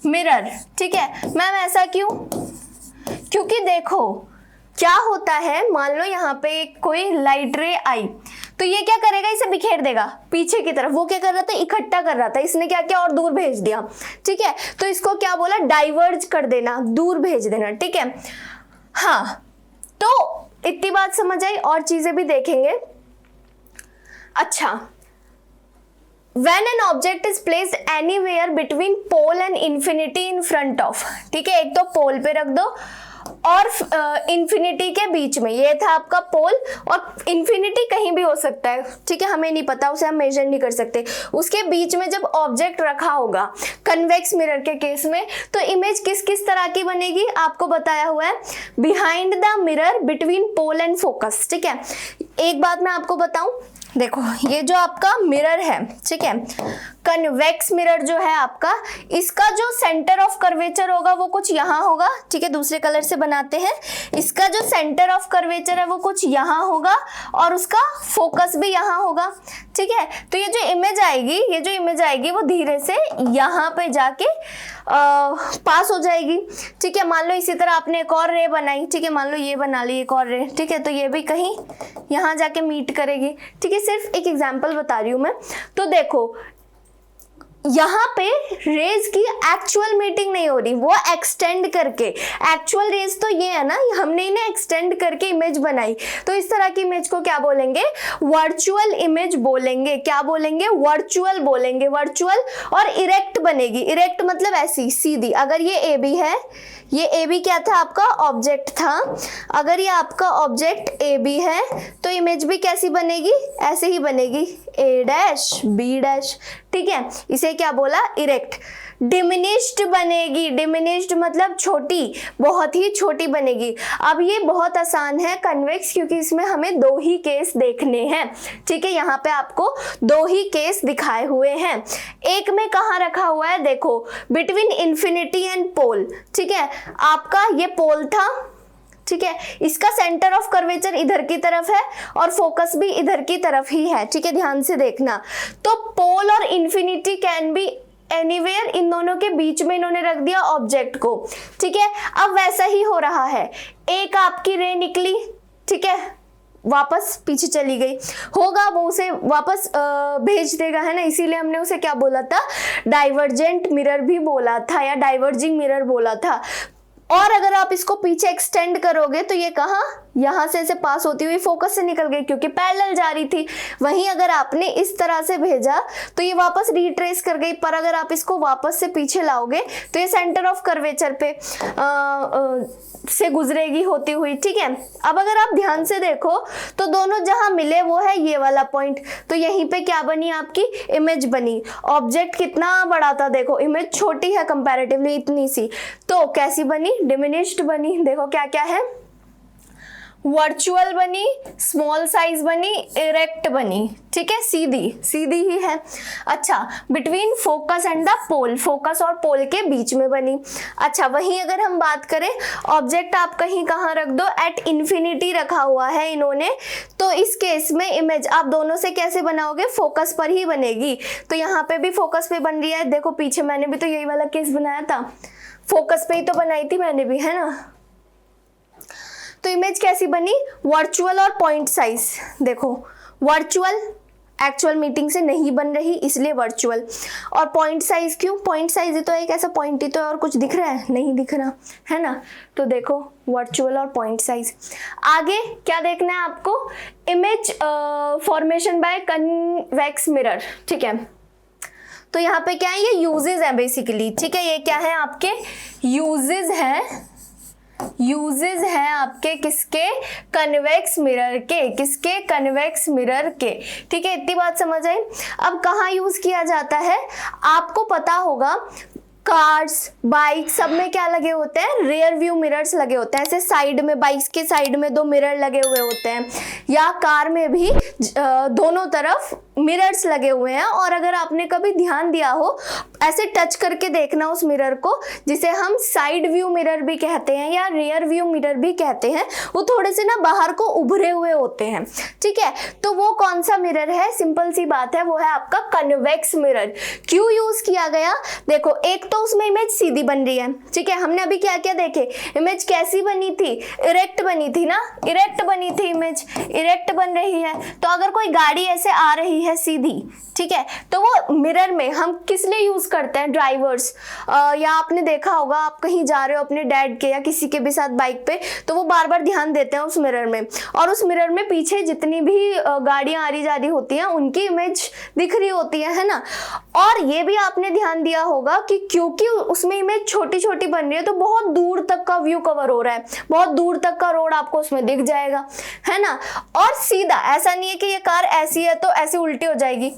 mirror. ठीक है मैम, ऐसा क्यों? क्योंकि देखो क्या होता है, मान लो यहाँ पे कोई लाइट रे आई, तो ये क्या करेगा? इसे बिखेर देगा पीछे की तरफ। वो क्या कर रहा था? इकट्ठा कर रहा था, इसने क्या किया? और दूर भेज दिया। ठीक है, तो इसको क्या बोला? डाइवर्ज कर देना, दूर भेज देना। ठीक है, हाँ, तो इतनी बात समझ आई। और चीजें भी देखेंगे। अच्छा, When an object is placed anywhere between pole and infinity in front of, ठीक है, एक तो पोल पे रख दो और इन्फिनिटी के बीच में, ये था आपका पोल, और इन्फिनिटी कहीं भी हो सकता है, ठीक है, हमें नहीं पता, उसे हम मेजर नहीं कर सकते। उसके बीच में जब ऑब्जेक्ट रखा होगा कन्वेक्स मिरर के केस में, तो इमेज किस किस तरह की बनेगी आपको बताया हुआ है, behind the mirror between pole and focus. ठीक है, एक बात मैं आपको बताऊं, देखो ये जो आपका मिरर है, ठीक है, कन्वेक्स मिरर जो है आपका, इसका जो सेंटर ऑफ कर्वेचर होगा वो कुछ यहाँ होगा, ठीक है, दूसरे कलर से बनाते हैं। इसका जो सेंटर ऑफ कर्वेचर है वो कुछ यहाँ होगा और उसका फोकस भी यहाँ होगा, ठीक है। तो ये जो इमेज आएगी वो धीरे से यहाँ पे जाके पास हो जाएगी, ठीक है। मान लो इसी तरह आपने एक और रे बनाई, ठीक है, मान लो ये बना ली एक और रे, ठीक है, तो ये भी कहीं यहाँ जाके मीट करेगी, ठीक है। सिर्फ एक एग्जांपल बता रही हूँ मैं। तो देखो यहाँ पे रेज की एक्चुअल मीटिंग नहीं हो रही, वो एक्सटेंड करके, एक्चुअल रेज तो ये है ना, हमने इन्हें एक्सटेंड करके इमेज बनाई, तो इस तरह की इमेज को क्या बोलेंगे, वर्चुअल इमेज बोलेंगे। क्या बोलेंगे, वर्चुअल बोलेंगे, वर्चुअल। और इरेक्ट बनेगी, इरेक्ट मतलब ऐसी सीधी। अगर ये ए बी है, ये ए बी क्या था आपका, ऑब्जेक्ट था, अगर ये आपका ऑब्जेक्ट ए बी है तो इमेज भी कैसी बनेगी, ऐसे ही बनेगी, ए डैश बी डैश, ठीक है। इसे क्या बोला, इरेक्ट। डिमिनिश्ड बनेगी, डिमिनिश्ड मतलब छोटी, बहुत ही छोटी बनेगी। अब ये बहुत आसान है कन्वेक्स, क्योंकि इसमें हमें दो ही केस देखने हैं, ठीक है। यहाँ पे आपको दो ही केस दिखाए हुए हैं। एक में कहाँ रखा हुआ है, देखो बिटवीन इन्फिनिटी एंड पोल, ठीक है। आपका ये पोल था, ठीक है, इसका सेंटर ऑफ कर्वेचर इधर की तरफ है और फोकस भी इधर की तरफ ही है, ठीक है, ध्यान से देखना। तो पोल और इन्फिनिटी कैन बी एनीवेयर, इन दोनों के बीच में इन्होंने रख दिया ऑब्जेक्ट को, ठीक है। अब वैसा ही हो रहा है, एक आपकी रे निकली, ठीक है, वापस पीछे चली गई, होगा वो उसे वापस भेज देगा, है ना, इसीलिए हमने उसे क्या बोला था, डाइवर्जेंट मिरर भी बोला था या डाइवर्जिंग मिरर बोला था। और अगर आप इसको पीछे एक्सटेंड करोगे तो ये कहाँ, यहाँ से ऐसे पास होती हुई फोकस से निकल गई, क्योंकि पैरेलल जा रही थी। वहीं अगर आपने इस तरह से भेजा तो ये वापस रिट्रेस कर गई, पर अगर आप इसको वापस से पीछे लाओगे तो ये सेंटर ऑफ कर्वेचर पे से गुजरेगी होती हुई, ठीक है। अब अगर आप ध्यान से देखो तो दोनों जहां मिले वो है ये वाला पॉइंट, तो यहीं पे क्या बनी, आपकी इमेज बनी। ऑब्जेक्ट कितना बड़ा था, देखो इमेज छोटी है कंपैरेटिवली, इतनी सी, तो कैसी बनी, डिमिनिश्ड बनी। देखो क्या क्या है, वर्चुअल बनी, स्मॉल साइज बनी, इरेक्ट बनी, ठीक है, सीधी सीधी ही है। अच्छा, between focus and the pole, focus और पोल के बीच में बनी। अच्छा, वहीं अगर हम बात करें, ऑब्जेक्ट आप कहीं कहाँ रख दो, एट इन्फिनिटी रखा हुआ है इन्होंने, तो इस केस में इमेज आप दोनों से कैसे बनाओगे, फोकस पर ही बनेगी। तो यहाँ पे भी फोकस पे बन रही है, देखो पीछे मैंने भी तो यही वाला केस बनाया था, फोकस पे ही तो बनाई थी मैंने भी, है ना। तो इमेज कैसी बनी, वर्चुअल और पॉइंट साइज। देखो वर्चुअल एक्चुअल मीटिंग से नहीं बन रही, इसलिए वर्चुअल। और पॉइंट साइज क्यों, पॉइंट साइज ही तो एक ऐसा पॉइंट ही तो है, और कुछ दिख रहा है, नहीं दिख रहा, है ना। तो देखो वर्चुअल और पॉइंट साइज। आगे क्या देखना है आपको, image formation by convex mirror, ठीक है। तो यहाँ पे क्या है, ये यूजेस है बेसिकली, ठीक है। ये क्या है, आपके यूजेस हैं, यूजेस हैं आपके किसके, कन्वेक्स मिरर के, किसके, कन्वेक्स मिरर के, ठीक है। इतनी बात समझ आई। अब कहाँ यूज किया जाता है, आपको पता होगा, कार्स, बाइक सब में क्या लगे होते हैं, रियर व्यू मिरर्स लगे होते हैं, ऐसे साइड में, बाइक्स के साइड में दो मिरर लगे हुए होते हैं, या कार में भी दोनों तरफ मिरर्स लगे हुए हैं। और अगर आपने कभी ध्यान दिया हो, ऐसे टच करके देखना उस मिरर को, जिसे हम साइड व्यू मिरर भी कहते हैं या रियर व्यू मिरर भी कहते हैं, वो थोड़े से ना बाहर को उभरे हुए होते हैं, ठीक है। तो वो कौन सा मिरर है, सिंपल सी बात है, वो है आपका कन्वेक्स मिरर। क्यों यूज किया गया, देखो एक तो उसमें इमेज सीधी बन रही है, ठीक है। हमने अभी क्या क्या देखे, इमेज कैसी बनी थी, इरेक्ट बनी थी ना, इरेक्ट बनी थी इमेज, इरेक्ट बन रही है। तो अगर कोई गाड़ी ऐसे आ रही है सीधी, ठीक है। तो वो मिरर में हम किस लिए यूज करते हैं, ड्राइवर्स, या आपने देखा होगा आप कहीं जा रहे हो अपने डैड के या किसी के भी साथ बाइक पे, तो वो बार बार ध्यान देते हैं उस मिरर में, और उस मिरर में पीछे जितनी भी गाड़ियां आ रही जा रही होती हैं उनकी इमेज दिख रही होती है ना। और ये भी आपने ध्यान दिया होगा कि क्योंकि उसमें इमेज छोटी छोटी बन रही है तो बहुत दूर तक का व्यू कवर हो रहा है, बहुत दूर तक का रोड आपको उसमें दिख जाएगा, है ना। और सीधा, ऐसा नहीं है कि ये कार ऐसी है तो ऐसी उल्टी हो जाएगी,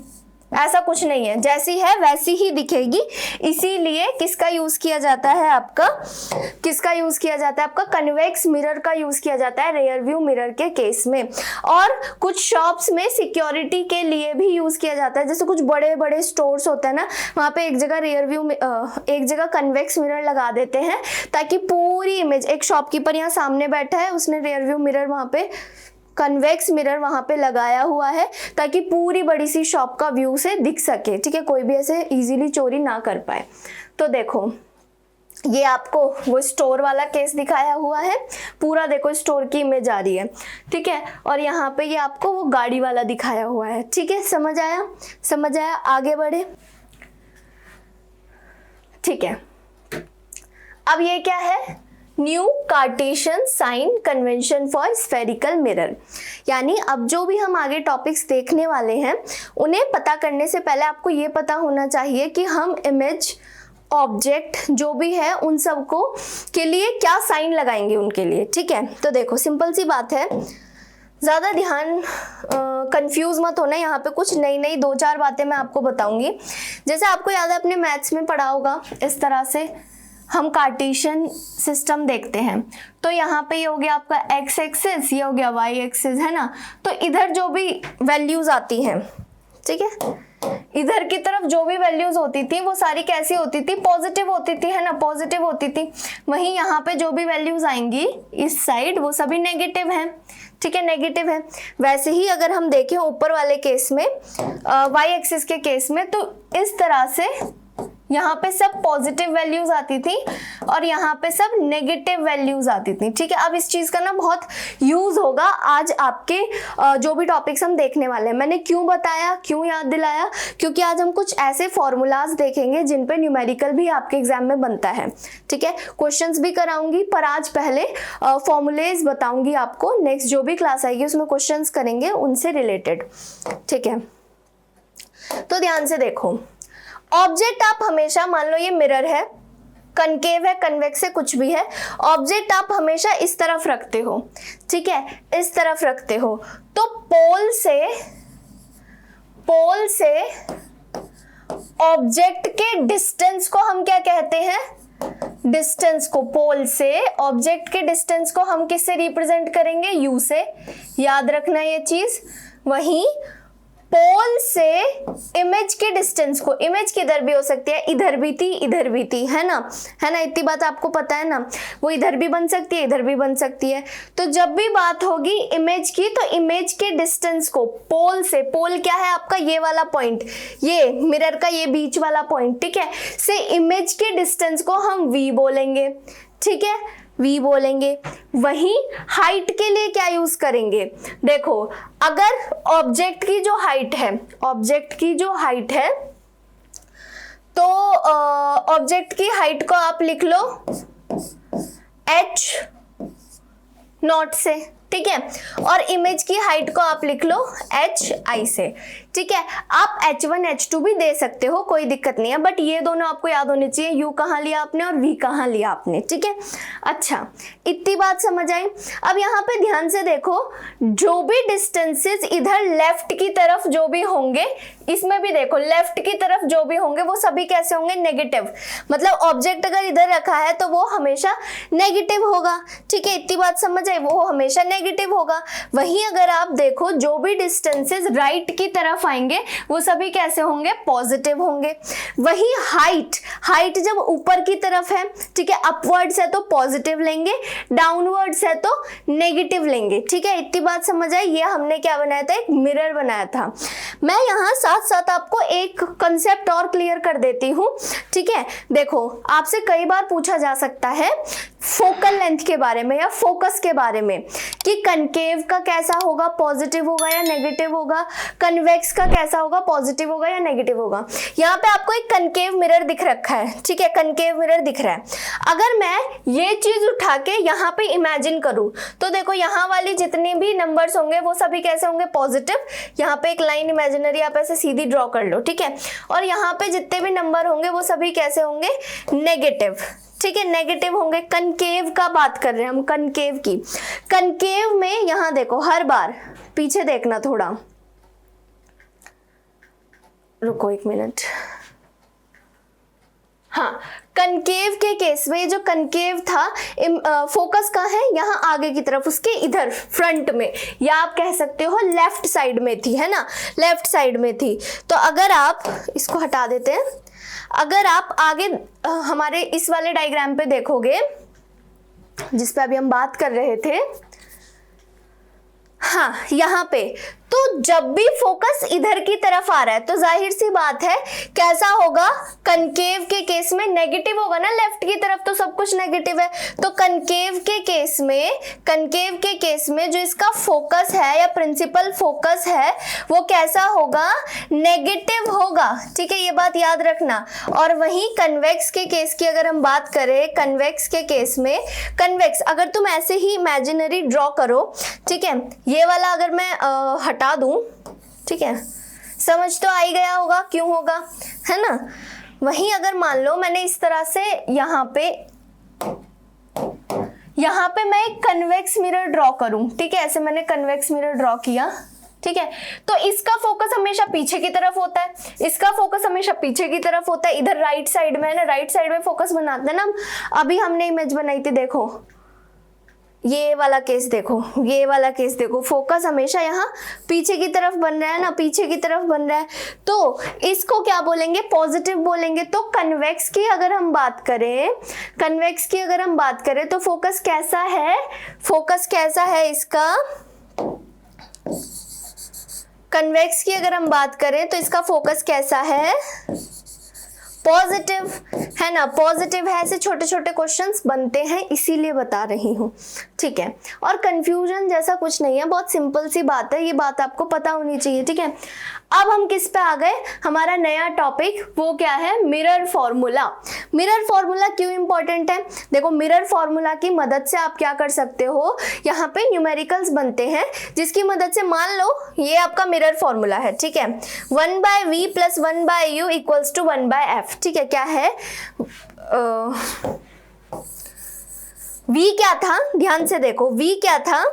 ऐसा कुछ नहीं है, जैसी है वैसी ही दिखेगी। इसीलिए किसका यूज किया जाता है आपका, किसका यूज किया जाता है आपका, कन्वेक्स मिरर का यूज किया जाता है रेयर व्यू मिरर के केस में। और कुछ शॉप्स में सिक्योरिटी के लिए भी यूज किया जाता है, जैसे कुछ बड़े बड़े स्टोर्स होते हैं ना, वहां पे एक जगह रेयर व्यू, एक जगह कन्वेक्स मिरर लगा देते हैं ताकि पूरी इमेज, एक शॉपकीपर यहाँ सामने बैठा है, उसने रेयर व्यू मिरर वहां पे, कन्वेक्स मिरर वहां पे लगाया हुआ है ताकि पूरी बड़ी सी शॉप का व्यू से दिख सके, ठीक है, कोई भी ऐसे इजीली चोरी ना कर पाए। तो देखो ये आपको वो स्टोर वाला केस दिखाया हुआ है, पूरा देखो स्टोर की इमेज आ रही है, ठीक है। और यहाँ पे ये आपको वो गाड़ी वाला दिखाया हुआ है, ठीक है, समझ आया, समझ आया, आगे बढ़े, ठीक है। अब ये क्या है, new Cartesian sign convention for spherical mirror, यानी अब जो भी हम आगे टॉपिक्स देखने वाले हैं उन्हें पता करने से पहले आपको ये पता होना चाहिए कि हम इमेज, ऑब्जेक्ट जो भी है उन सबको के लिए क्या साइन लगाएंगे उनके लिए, ठीक है। तो देखो सिंपल सी बात है, ज़्यादा ध्यान कंफ्यूज मत होना, यहाँ पे कुछ नई नई 2-4 बातें मैं आपको बताऊंगी। जैसे आपको याद है अपने मैथ्स में पढ़ा होगा, इस तरह से हम कार्टेशियन सिस्टम देखते हैं, तो यहाँ पे ये हो गया आपका एक्स एक्सिस, ये हो गया वाई एक्सिस, है ना। तो इधर जो भी वैल्यूज आती हैं, ठीक है, इधर की तरफ जो भी वैल्यूज होती थी वो सारी कैसी होती थी, पॉजिटिव होती थी, है ना, पॉजिटिव होती थी। वहीं यहाँ पे जो भी वैल्यूज आएंगी इस साइड वो सभी नेगेटिव हैं, ठीक है, नेगेटिव है। वैसे ही अगर हम देखें ऊपर वाले केस में, वाई एक्सिस के केस में, तो इस तरह से यहाँ पे सब पॉजिटिव वैल्यूज आती थी और यहाँ पे सब नेगेटिव वैल्यूज आती थी, ठीक है। अब इस चीज का ना बहुत यूज होगा आज आपके जो भी टॉपिक्स हम देखने वाले हैं। मैंने क्यों बताया, क्यों याद दिलाया, क्योंकि आज हम कुछ ऐसे फॉर्मूलाज देखेंगे जिन पे न्यूमेरिकल भी आपके एग्जाम में बनता है, ठीक है। क्वेश्चंस भी कराऊंगी, पर आज पहले फॉर्मूलेज बताऊंगी आपको, नेक्स्ट जो भी क्लास आएगी उसमें क्वेश्चंस करेंगे उनसे रिलेटेड, ठीक है। तो ध्यान से देखो, ऑब्जेक्ट आप हमेशा, मान लो ये मिरर है, कनकेव है, कन्वेक्स है, कुछ भी है, ऑब्जेक्ट आप हमेशा इस तरफ रखते हो, ठीक है, इस तरफ रखते हो। तो पोल से ऑब्जेक्ट के डिस्टेंस को हम क्या कहते हैं, डिस्टेंस को, पोल से ऑब्जेक्ट के डिस्टेंस को हम किससे रिप्रेजेंट करेंगे, यू से, याद रखना ये चीज। वहीं पोल से इमेज के डिस्टेंस को, इमेज किधर भी हो सकती है, इधर भी थी, इधर भी थी, है ना, है ना, इतनी बात आपको पता है ना, वो इधर भी बन सकती है, इधर भी बन सकती है। तो जब भी बात होगी इमेज की, तो इमेज के डिस्टेंस को पोल से, पोल क्या है आपका, ये वाला पॉइंट, ये मिरर का ये बीच वाला पॉइंट, ठीक है, से इमेज के डिस्टेंस को हम v बोलेंगे, ठीक है, v बोलेंगे। वहीं हाइट के लिए क्या यूज करेंगे, देखो अगर ऑब्जेक्ट की जो हाइट है, ऑब्जेक्ट की जो हाइट है, तो ऑब्जेक्ट की हाइट को आप लिख लो h नॉट से, ठीक है, और इमेज की हाइट को आप लिख लो hi से, ठीक है। आप h1 h2 भी दे सकते हो, कोई दिक्कत नहीं है, बट ये दोनों आपको याद होने चाहिए, u कहाँ लिया आपने और v कहाँ लिया आपने, ठीक है। अच्छा, इतनी बात समझ आई। अब यहाँ पे ध्यान से देखो, जो भी डिस्टेंसेस इधर लेफ्ट की तरफ जो भी होंगे, इसमें भी देखो लेफ्ट की तरफ जो भी होंगे वो सभी कैसे होंगे, नेगेटिव, मतलब ऑब्जेक्ट अगर इधर रखा है तो वो हमेशा नेगेटिव होगा, ठीक है, इतनी बात समझ आई, वो हमेशा नेगेटिव होगा। वहीं अगर आप देखो जो भी डिस्टेंसेस राइट की तरफ आएंगे वो सभी कैसे होंगे, पॉजिटिव होंगे। वही हाइट जब ऊपर की तरफ है, ठीक है, अपवर्ड्स है तो पॉजिटिव लेंगे, डाउनवर्ड्स है तो नेगेटिव लेंगे, ठीक है, इतनी बात समझ आई। ये हमने क्या बनाया था, एक मिरर बनाया था। मैं यहाँ साथ साथ आपको एक कंसेप्ट और क्लियर कर देती हूँ, ठीक है। देखो आपसे कई बार पूछा जा सकता है फोकल लेंथ के बारे में या फोकस के बारे में, कि कनकेव का कैसा होगा, पॉजिटिव होगा या नेगेटिव होगा, कन्वेक्स इसका कैसा होगा, पॉजिटिव होगा या नेगेटिव होगा। यहाँ पे आपको एक कनकेव मिरर दिख रखा है, ठीक है, कनकेव मिरर दिख रहा है। अगर मैं ये चीज उठा के यहाँ पे इमेजिन करूँ तो देखो यहाँ वाली जितने भी नंबर्स होंगे वो सभी कैसे होंगे, पॉजिटिव। यहाँ पे एक लाइन इमेजिनरी आप ऐसे सीधी ड्रॉ कर लो, ठीक है। और यहाँ पे जितने भी नंबर होंगे वो सभी कैसे होंगे, नेगेटिव, ठीक है, नेगेटिव होंगे। कनकेव का बात कर रहे हैं हम, कनकेव की। कनकेव में यहाँ देखो हर बार, पीछे देखना थोड़ा, रुको एक मिनट, हाँ, कनकेव के केस में जो कनकेव था, फोकस कहाँ है, यहाँ आगे की तरफ, उसके इधर फ्रंट में, या आप कह सकते हो लेफ्ट साइड में थी, है ना, लेफ्ट साइड में थी। तो अगर आप इसको हटा देते हैं, अगर आप आगे हमारे इस वाले डायग्राम पे देखोगे जिस पे अभी हम बात कर रहे थे, हाँ यहाँ पे, तो जब भी फोकस इधर की तरफ आ रहा है तो जाहिर सी बात है कैसा होगा, कनकेव के केस में नेगेटिव होगा ना, लेफ्ट की तरफ तो सब कुछ नेगेटिव है। तो कनकेव के केस में जो इसका फोकस है या प्रिंसिपल फोकस है वो कैसा होगा, नेगेटिव होगा, ठीक है, ये बात याद रखना। और वहीं कन्वेक्स के केस की अगर हम बात करें, कन्वेक्स के केस में, कन्वेक्स अगर तुम ऐसे ही इमेजिनरी ड्रॉ करो, ठीक है, ये वाला अगर मैं हटा दूं, ठीक है, समझ तो आ ही गया होगा क्यों होगा, है ना। वहीं अगर मान लो मैंने इस तरह से यहाँ पे मैं एक कन्वेक्स मिरर ड्रॉ करूं, ठीक है, ऐसे मैंने कन्वेक्स मिरर ड्रॉ किया, ठीक है, तो इसका फोकस हमेशा पीछे की तरफ होता है, इसका फोकस हमेशा पीछे की तरफ होता है, इधर राइट साइड में है ना, राइट साइड में फोकस बनाते हैं ना। अभी हमने इमेज बनाई थी, देखो ये वाला केस देखो, ये वाला केस देखो, फोकस हमेशा यहाँ पीछे की तरफ बन रहा है ना, पीछे की तरफ बन रहा है, तो इसको क्या बोलेंगे, पॉजिटिव बोलेंगे। तो कन्वेक्स की अगर हम बात करें, कन्वेक्स की अगर हम बात करें तो फोकस कैसा है, फोकस कैसा है इसका, कन्वेक्स की अगर हम बात करें तो इसका फोकस कैसा है, पॉजिटिव, है ना, पॉजिटिव है। ऐसे छोटे छोटे क्वेश्चंस बनते हैं इसीलिए बता रही हूँ, ठीक है। और कंफ्यूजन जैसा कुछ नहीं है, बहुत सिंपल सी बात है, ये बात आपको पता होनी चाहिए, ठीक है। अब हम किस पे आ गए, हमारा नया टॉपिक वो क्या है, मिरर फॉर्मूला। मिरर फॉर्मूला क्यों इंपॉर्टेंट है, देखो मिरर फॉर्मूला की मदद से आप क्या कर सकते हो, यहाँ पे न्यूमेरिकल्स बनते हैं जिसकी मदद से, मान लो ये आपका मिरर फॉर्मूला है, ठीक है, 1/v + 1/u = 1/f, ठीक है, क्या है, v क्या था, ध्यान से देखो, v क्या था,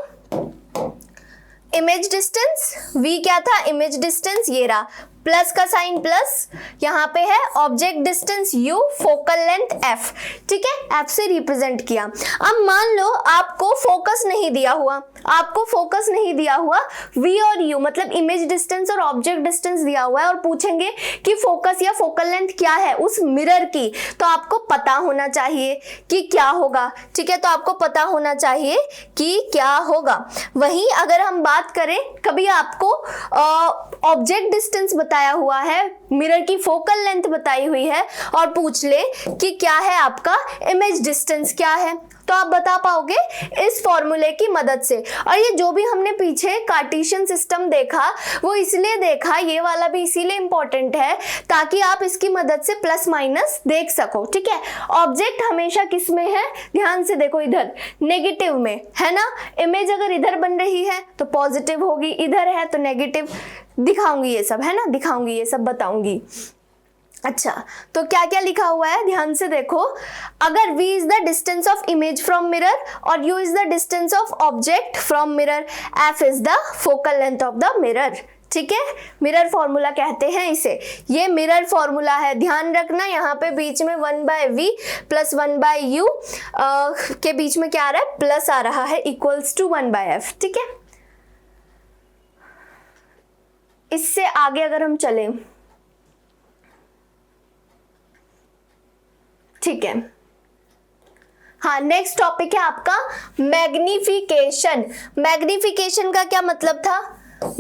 इमेज डिस्टेंस, v क्या था, इमेज डिस्टेंस, ये रहा, प्लस का साइन प्लस, यहाँ पे है object distance u, focal length f, ठीक है, f से रिप्रेजेंट किया। अब मान लो आपको फोकस नहीं दिया हुआ, आपको फोकस नहीं दिया हुआ, v और u मतलब इमेज डिस्टेंस और ऑब्जेक्ट डिस्टेंस दिया हुआ है, और पूछेंगे कि फोकस या फोकल लेंथ क्या है उस मिरर की, तो आपको पता होना चाहिए कि क्या होगा, ठीक है, तो आपको पता होना चाहिए कि क्या होगा। वहीं अगर हम बात करें, कभी आपको ऑब्जेक्ट डिस्टेंस बताया हुआ है, मिरर की फोकल लेंथ बताई हुई है, और पूछ ले कि क्या है आपका इमेज डिस्टेंस क्या है, तो आप बता पाओगे इस फॉर्मूले की मदद से। और ये जो भी हमने पीछे कार्टेशियन सिस्टम देखा वो इसलिए देखा, ये वाला भी इसीलिए इंपॉर्टेंट है ताकि आप इसकी मदद से प्लस माइनस देख सको, ठीक है। ऑब्जेक्ट हमेशा किस में है, ध्यान से देखो, इधर नेगेटिव में है ना, इमेज अगर इधर बन रही है तो पॉजिटिव होगी, इधर है तो नेगेटिव, दिखाऊंगी ये सब, है ना, दिखाऊंगी ये सब, बताऊंगी। अच्छा, तो क्या क्या लिखा हुआ है, ध्यान से देखो, अगर v is the distance of image from mirror और u is the distance of object from mirror, f is the focal length of the mirror, ठीक है, मिरर फॉर्मूला कहते हैं इसे, ये मिरर फॉर्मूला है। ध्यान रखना यहाँ पे बीच में 1/v + 1/u के बीच में क्या आ रहा है, प्लस आ रहा है, = 1/f, ठीक है। इससे आगे अगर हम चलें, ठीक है, हाँ, नेक्स्ट टॉपिक है आपका मैग्निफिकेशन। मैग्निफिकेशन का क्या मतलब था,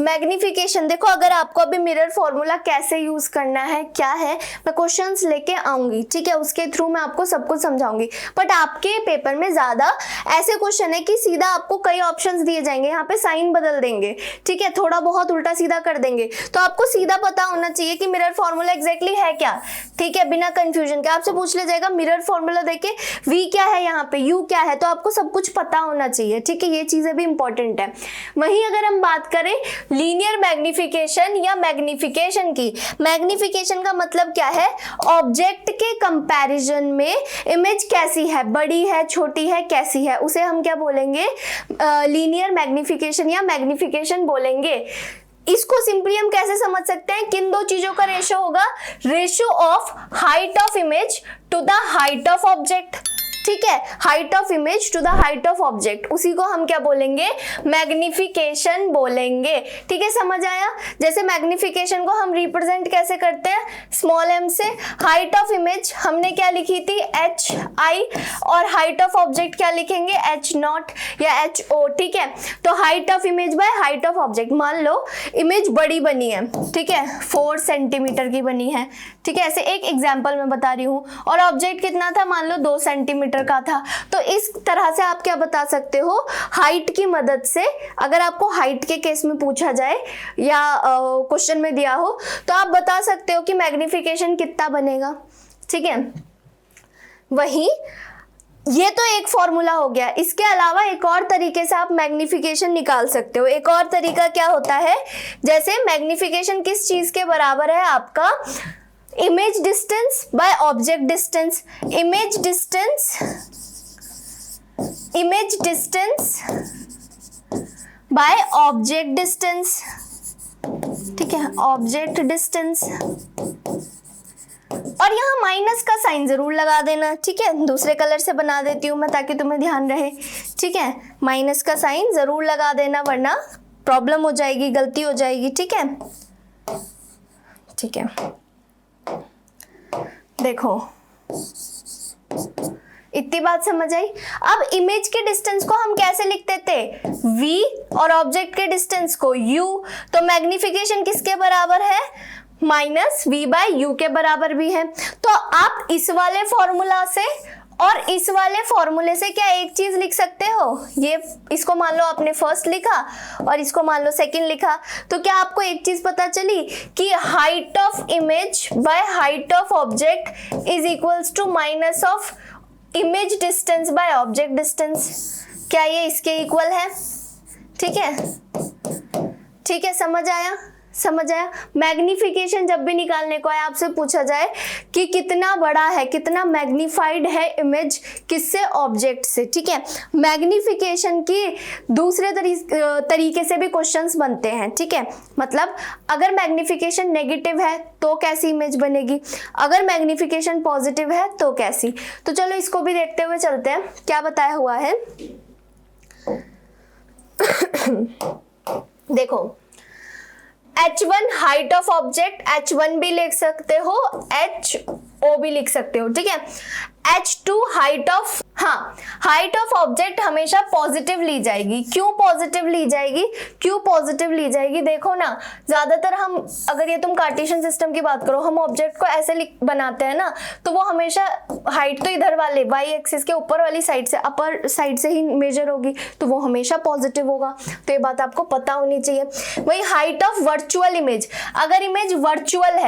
मैग्निफिकेशन, देखो अगर आपको अभी मिरर फॉर्मूला कैसे यूज करना है क्या है, मैं क्वेश्चंस लेके आऊंगी, ठीक है, उसके थ्रू मैं आपको सब कुछ समझाऊंगी। बट आपके पेपर में ज्यादा ऐसे क्वेश्चन है कि सीधा आपको कई ऑप्शंस दिए जाएंगे, यहाँ पे साइन बदल देंगे, ठीक है, थोड़ा बहुत उल्टा सीधा कर देंगे, तो आपको सीधा पता होना चाहिए कि मिरर फॉर्मूला एग्जैक्टली है क्या, ठीक है, बिना कंफ्यूजन के। आपसे पूछ लिया जाएगा मिरर फॉर्मूला देके v क्या है, यहाँ पे u क्या है, तो आपको सब कुछ पता होना चाहिए, ठीक है, ये चीजें भी इंपॉर्टेंट है। वहीं अगर हम बात करें लीनियर मैग्निफिकेशन या मैग्निफिकेशन की, मैग्निफिकेशन का मतलब क्या है, ऑब्जेक्ट के कंपैरिजन में इमेज कैसी है, बड़ी है, छोटी है, कैसी है, उसे हम क्या बोलेंगे, लीनियर मैग्निफिकेशन या मैग्निफिकेशन बोलेंगे। इसको सिंपली हम कैसे समझ सकते हैं, किन दो चीजों का रेशो होगा, ratio of height of image to the height of object, ठीक है, height of image to the height of object, उसी को हम क्या बोलेंगे, मैग्निफिकेशन बोलेंगे, ठीक है, समझ आया। जैसे मैग्निफिकेशन को हम रिप्रेजेंट कैसे करते हैं, स्मॉल m से, हाइट ऑफ इमेज हमने क्या लिखी थी, hi, और हाइट ऑफ ऑब्जेक्ट क्या लिखेंगे, h0 या ho, ठीक है। तो height of image by height of object, मान लो इमेज बड़ी बनी है, ठीक है, 4 सेंटीमीटर की बनी है, ठीक है, ऐसे एक एग्जाम्पल मैं बता रही हूँ, और ऑब्जेक्ट कितना था, मान लो 2 सेंटीमीटर का था। तो इस तरह से आप क्या बता सकते हो, हाइट की मदद से, अगर आपको हाइट के केस में पूछा जाए या क्वेश्चन में दिया हो, तो आप बता सकते हो कि मैग्निफिकेशन कितना बनेगा, ठीक है। वही ये तो एक फॉर्मूला हो गया, इसके अलावा एक और तरीके से आप मैग्निफिकेशन निकाल सकते हो। एक और तरीका क्या होता है, जैसे मैग्निफिकेशन किस चीज के बराबर है आपका, image distance by object distance, image distance by object distance, ठीक है, ऑब्जेक्ट डिस्टेंस, और यहाँ माइनस का साइन जरूर लगा देना, ठीक है, दूसरे कलर से बना देती हूँ मैं ताकि तुम्हें ध्यान रहे, ठीक है, माइनस का साइन जरूर लगा देना वरना प्रॉब्लम हो जाएगी, गलती हो जाएगी, ठीक है, ठीक है। देखो इतनी बात समझ आई। अब इमेज के डिस्टेंस को हम कैसे लिखते थे, v, और ऑब्जेक्ट के डिस्टेंस को u, तो मैग्निफिकेशन किसके बराबर है, माइनस v बाय u के बराबर भी है। तो आप इस वाले फॉर्मूला से और इस वाले फॉर्मूले से क्या एक चीज लिख सकते हो, ये इसको मान लो आपने फर्स्ट लिखा और इसको मान लो सेकंड लिखा, तो क्या आपको एक चीज पता चली कि height of image by height of object is equals to minus of image distance by object distance, क्या ये इसके इक्वल है, ठीक है, ठीक है, समझ आया, समझ आया। मैग्निफिकेशन जब भी निकालने को है, आपसे पूछा जाए कि कितना बड़ा है, कितना मैग्निफाइड है इमेज किससे, ऑब्जेक्ट से, ठीक है। मैग्निफिकेशन की दूसरे तरीके से भी क्वेश्चंस बनते हैं, ठीक है, मतलब अगर मैग्निफिकेशन नेगेटिव है तो कैसी इमेज बनेगी, अगर मैग्निफिकेशन पॉजिटिव है तो कैसी। तो चलो इसको भी देखते हुए चलते हैं, क्या बताया हुआ है। देखो h1 height of object, h1 भी लिख सकते हो, ho भी लिख सकते हो, ठीक है। h2 हाइट ऑफ, हाँ, हाइट ऑफ ऑब्जेक्ट हमेशा पॉजिटिव ली जाएगी। क्यों पॉजिटिव ली जाएगी, क्यों पॉजिटिव ली जाएगी, देखो ना, ज्यादातर हम, अगर ये तुम कार्टेशियन सिस्टम की बात करो, हम ऑब्जेक्ट को ऐसे बनाते हैं ना, तो वो हमेशा हाइट तो इधर वाले y एक्सिस के ऊपर वाली साइड से, अपर साइड से ही मेजर होगी, तो वो हमेशा पॉजिटिव होगा, तो ये बात आपको पता होनी चाहिए। वही हाइट ऑफ वर्चुअल इमेज, अगर इमेज वर्चुअल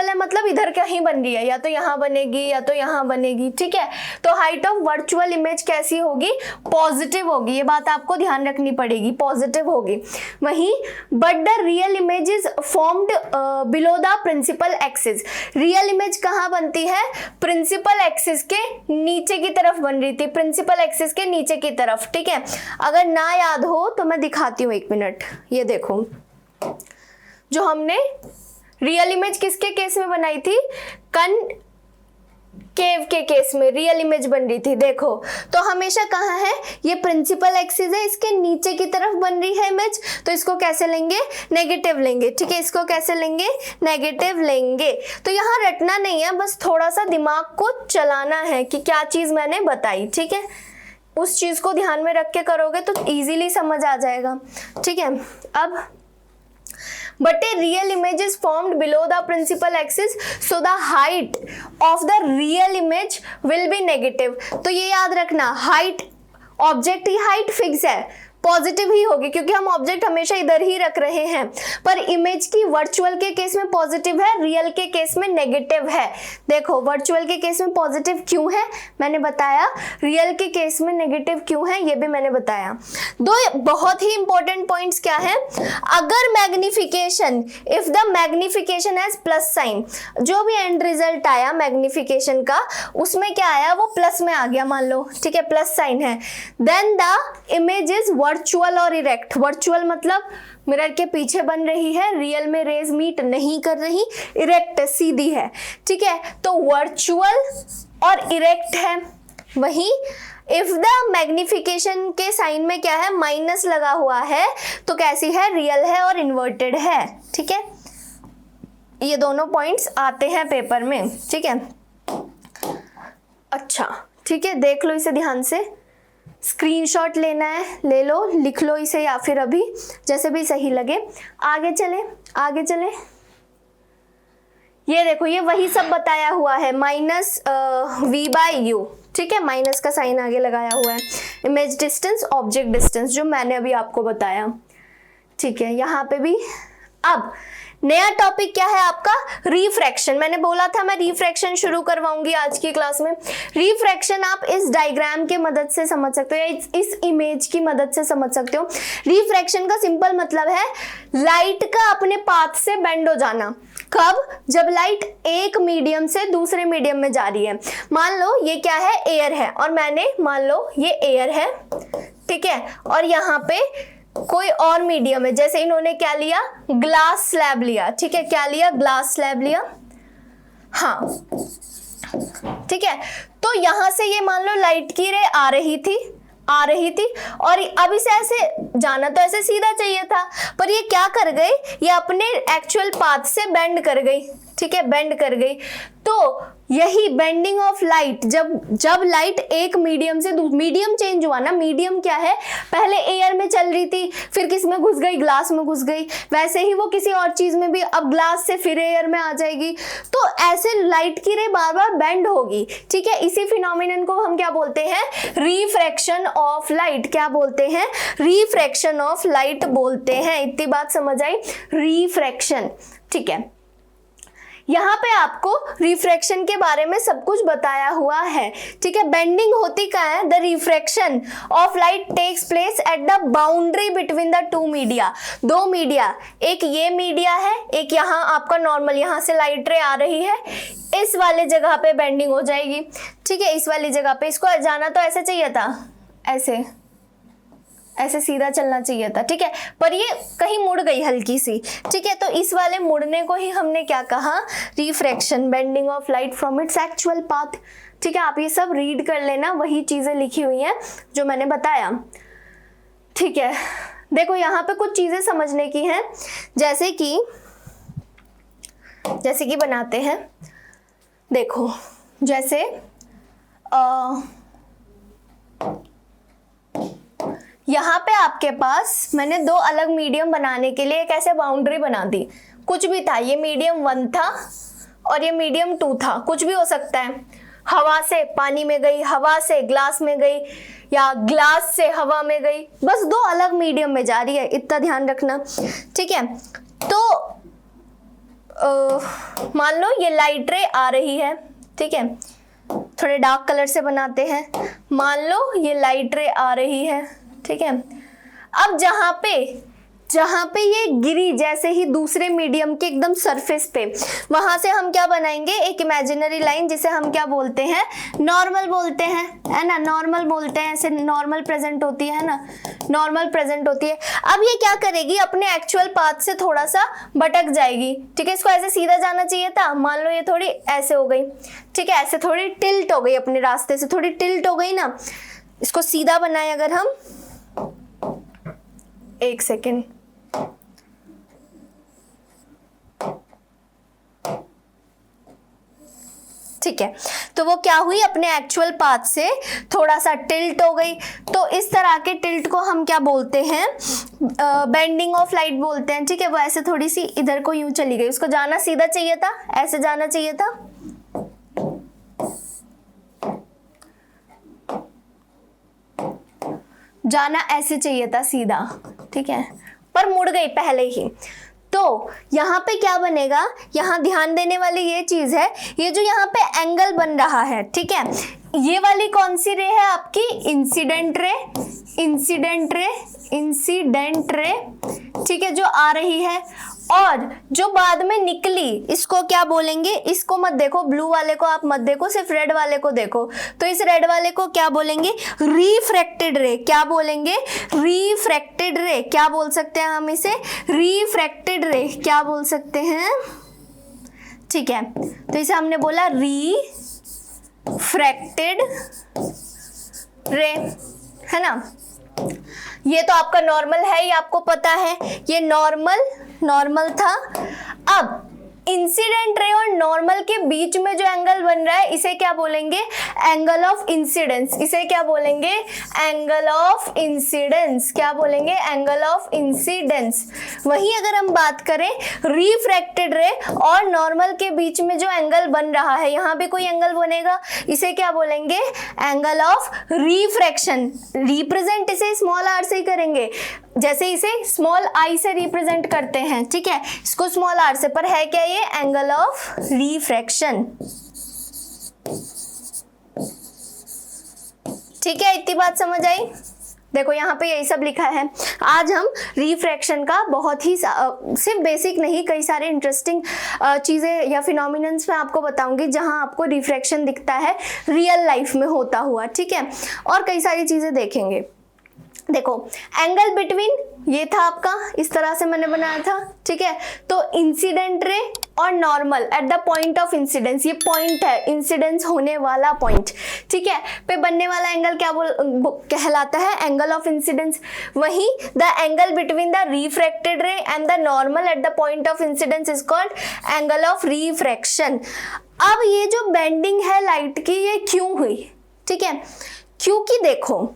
है मतलब इधर कहीं बन रही है, या तो यहाँ बनेगी या तो यहाँ बनेगी, ठीक है, तो हाइट ऑफ वर्चुअल इमेज कैसी होगी, पॉजिटिव होगी, ये बात आपको ध्यान रखनी पड़ेगी, पॉजिटिव होगी। वहीं but the real image is formed below the principal axis, real image कहाँ बनती है, प्रिंसिपल एक्सिस के नीचे की तरफ बन रही थी, प्रिंसिपल एक्सिस के नीचे की तरफ, ठीक है। अगर ना याद हो तो मैं दिखाती हूँ, एक मिनट, ये देखो, जो हमने रियल इमेज किसके केस में बनाई थी, केव के केस में रियल इमेज बन रही थी, देखो, तो हमेशा कहाँ है, ये प्रिंसिपल एक्सिस है, इसके नीचे की तरफ बन रही है इमेज, तो इसको कैसे लेंगे, नेगेटिव लेंगे, ठीक है, इसको कैसे लेंगे, नेगेटिव लेंगे। तो यहाँ रटना नहीं है, बस थोड़ा सा दिमाग को चलाना है कि क्या चीज मैंने बताई, ठीक है, उस चीज को ध्यान में रख के करोगे तो इजीली समझ आ जाएगा, ठीक है। अब but a real image is formed below the principal axis, so the height of the real image will be negative. तो ये याद रखना, हाइट, ऑब्जेक्ट की हाइट फिक्स है, पॉजिटिव ही होगी क्योंकि हम ऑब्जेक्ट हमेशा इधर ही रख रहे हैं, पर इमेज की वर्चुअल के केस में पॉजिटिव है, रियल के केस में नेगेटिव है। देखो वर्चुअल के केस में पॉजिटिव क्यों है मैंने बताया, रियल के केस में नेगेटिव क्यों है ये भी मैंने बताया। दो बहुत ही इंपॉर्टेंट पॉइंट्स क्या है, अगर magnification, if the magnification has plus sign, जो भी एंड रिजल्ट आया मैग्निफिकेशन का उसमें क्या आया, वो प्लस में आ गया मान लो, ठीक है, प्लस साइन है, then the image is virtual और इरेक्ट। वर्चुअल मतलब मिरर के पीछे बन रही है, रियल में रेज मीट नहीं कर रही, इरेक्ट सीधी है, ठीक है, तो वर्चुअल और इरेक्ट है। वहीं इफ द मैग्निफिकेशन के साइन में क्या है, माइनस लगा हुआ है, तो कैसी है, रियल है और इन्वर्टेड है, ठीक है। ये दोनों पॉइंट्स आते हैं पेपर में, ठीक है। अच्छा ठीक है, देख लो इसे ध्यान से, स्क्रीनशॉट लेना है ले लो, लिख लो इसे या फिर अभी जैसे भी सही लगे। आगे चले, आगे चले, ये देखो ये वही सब बताया हुआ है, माइनस v/u, ठीक है, माइनस का साइन आगे लगाया हुआ है, इमेज डिस्टेंस, ऑब्जेक्ट डिस्टेंस, जो मैंने अभी आपको बताया, ठीक है। यहाँ पे भी अब नया टॉपिक क्या है आपका, रिफ्रैक्शन। मैंने बोला था मैं रिफ्रैक्शन शुरू करवाऊंगी आज की क्लास में। रिफ्रैक्शन आप इस डायग्राम के मदद से समझ सकते हो या इस इमेज की मदद से समझ सकते हो। रिफ्रैक्शन का सिंपल मतलब है लाइट का अपने पाथ से बेंड हो जाना। कब, जब लाइट एक मीडियम से दूसरे मीडियम में जा रही है। मान लो ये क्या है, एयर है, और मैंने मान लो ये एयर है, ठीक है, और यहाँ पे कोई और मीडियम है, जैसे इन्होंने क्या लिया, ग्लास स्लैब लिया, ठीक है, क्या लिया, ग्लास स्लैब लिया, हाँ ठीक है। तो यहां से ये मान लो लाइट की रे आ रही थी और अब इसे ऐसे जाना तो ऐसे सीधा चाहिए था, पर ये क्या कर गई, ये अपने एक्चुअल पाथ से बेंड कर गई, ठीक है, बेंड कर गई। तो यही बेंडिंग ऑफ लाइट, जब लाइट एक मीडियम से मीडियम चेंज हुआ ना, मीडियम क्या है, पहले एयर में चल रही थी, फिर किस में घुस गई, ग्लास में घुस गई, वैसे ही वो किसी और चीज में भी अब ग्लास से फिर एयर में आ जाएगी। तो ऐसे लाइट की रे बार बार बेंड होगी, ठीक है। इसी फिनोमिनन को हम क्या बोलते हैं, रिफ्रैक्शन ऑफ लाइट। क्या बोलते हैं, रिफ्रैक्शन ऑफ लाइट बोलते हैं। इतनी बात समझ आई, रिफ्रैक्शन, ठीक है। यहाँ पे आपको रिफ्रैक्शन के बारे में सब कुछ बताया हुआ है, ठीक है। बेंडिंग होती क्या है, the refraction of light takes place at the boundary between the two media. दो मीडिया, एक ये मीडिया है, एक यहाँ आपका नॉर्मल, यहाँ से लाइट रे आ रही है, इस वाले जगह पे बेंडिंग हो जाएगी, ठीक है, इस वाली जगह पे। इसको जाना तो ऐसे चाहिए था, ऐसे सीधा चलना चाहिए था, ठीक है, पर ये कहीं मुड़ गई हल्की सी, ठीक है। तो इस वाले मुड़ने को ही हमने क्या कहा, refraction, bending of light from its actual path, ठीक है। आप ये सब रीड कर लेना, वही चीजें लिखी हुई हैं जो मैंने बताया, ठीक है। देखो यहाँ पे कुछ चीजें समझने की हैं, जैसे कि बनाते हैं, देखो जैसे यहाँ पे आपके पास मैंने दो अलग मीडियम बनाने के लिए एक ऐसे बाउंड्री बना दी। कुछ भी था, ये मीडियम 1 था और ये मीडियम 2 था, कुछ भी हो सकता है। हवा से पानी में गई, हवा से ग्लास में गई, या ग्लास से हवा में गई, बस दो अलग मीडियम में जा रही है, इतना ध्यान रखना, ठीक है। तो मान लो ये लाइट रे आ रही है, ठीक है, थोड़े डार्क कलर से बनाते हैं। मान लो ये लाइट रे आ रही है, ठीक है। अब जहां पे ये गिरी, जैसे ही दूसरे मीडियम के एकदम सरफेस पे, वहां से हम क्या बनाएंगे, एक इमेजिनरी लाइन, जिसे हम क्या बोलते हैं, नॉर्मल बोलते हैं, है ना, नॉर्मल बोलते हैं, ऐसे नॉर्मल प्रेजेंट होती है ना, नॉर्मल प्रेजेंट होती है। अब ये क्या करेगी, अपने एक्चुअल पाथ से थोड़ा सा भटक जाएगी, ठीक है। इसको ऐसे सीधा जाना चाहिए था, मान लो ये थोड़ी ऐसे हो गई, ठीक है, ऐसे थोड़ी टिल्ट हो गई, अपने रास्ते से थोड़ी टिल्ट हो गई ना। इसको सीधा बनाए अगर हम, एक सेकेंड, ठीक है, तो वो क्या हुई, अपने एक्चुअल पाथ से थोड़ा सा टिल्ट हो गई। तो इस तरह के टिल्ट को हम क्या बोलते हैं, बेंडिंग ऑफ लाइट बोलते हैं। ठीक है, वो ऐसे थोड़ी सी इधर को यूं चली गई, उसको जाना सीधा चाहिए था, ऐसे जाना चाहिए था, जाना ऐसे चाहिए था सीधा, ठीक है, पर मुड़ गई पहले ही। तो यहाँ पे क्या बनेगा, यहाँ ध्यान देने वाली ये चीज है, ये जो यहाँ पे एंगल बन रहा है, ठीक है, ये वाली कौन सी रे है आपकी, incident ray, incident ray, incident ray, ठीक है, जो आ रही है। और जो बाद में निकली इसको क्या बोलेंगे, इसको मत देखो, ब्लू वाले को आप मत देखो, सिर्फ रेड वाले को देखो। तो इस रेड वाले को क्या बोलेंगे, रिफ्रैक्टेड रे। क्या बोलेंगे, रिफ्रैक्टेड रे। क्या बोल सकते हैं हम इसे, रिफ्रैक्टेड रे, क्या बोल सकते हैं, ठीक है। तो इसे हमने बोला रिफ्रैक्टेड रे, है ना। ये तो आपका नॉर्मल है, ये आपको पता है, ये नॉर्मल था। अब इंसिडेंट रे और नॉर्मल के बीच में जो एंगल बन रहा है इसे क्या बोलेंगे, एंगल ऑफ इंसिडेंस। इसे क्या बोलेंगे, एंगल ऑफ इंसिडेंस। क्या बोलेंगे, एंगल ऑफ इंसिडेंस। वहीं अगर हम बात करें रिफ्रैक्टेड रे और नॉर्मल के बीच में जो एंगल बन रहा है, यहाँ भी कोई एंगल बनेगा, इसे क्या बोलेंगे, एंगल ऑफ रिफ्रैक्शन। रिप्रेजेंट इसे स्मॉल आर से ही करेंगे, जैसे इसे स्मॉल आई से रिप्रेजेंट करते हैं, ठीक है, इसको स्मॉल आर से, पर है क्या ये, एंगल ऑफ रिफ्रैक्शन। ठीक है, इतनी बात समझ आई। देखो यहाँ पे यही सब लिखा है। आज हम रिफ्रैक्शन का बहुत ही सिर्फ बेसिक नहीं, कई सारे इंटरेस्टिंग चीजें या फिनोमिनन्स मैं आपको बताऊंगी जहां आपको रिफ्रैक्शन दिखता है रियल लाइफ में होता हुआ, ठीक है, और कई सारी चीजें देखेंगे। देखो एंगल बिटवीन, ये था आपका, इस तरह से मैंने बनाया था, ठीक है। तो इंसिडेंट रे और normal at the point of incidence, ये पॉइंट है इंसिडेंस होने वाला पॉइंट, ठीक है, पे बनने वाला एंगल क्या कहलाता है, एंगल ऑफ इंसिडेंस। वहीं the angle between the refracted रे and the normal at the point of incidence is called angle of refraction. अब ये जो बेंडिंग है लाइट की, ये क्यों हुई, ठीक है, क्योंकि देखो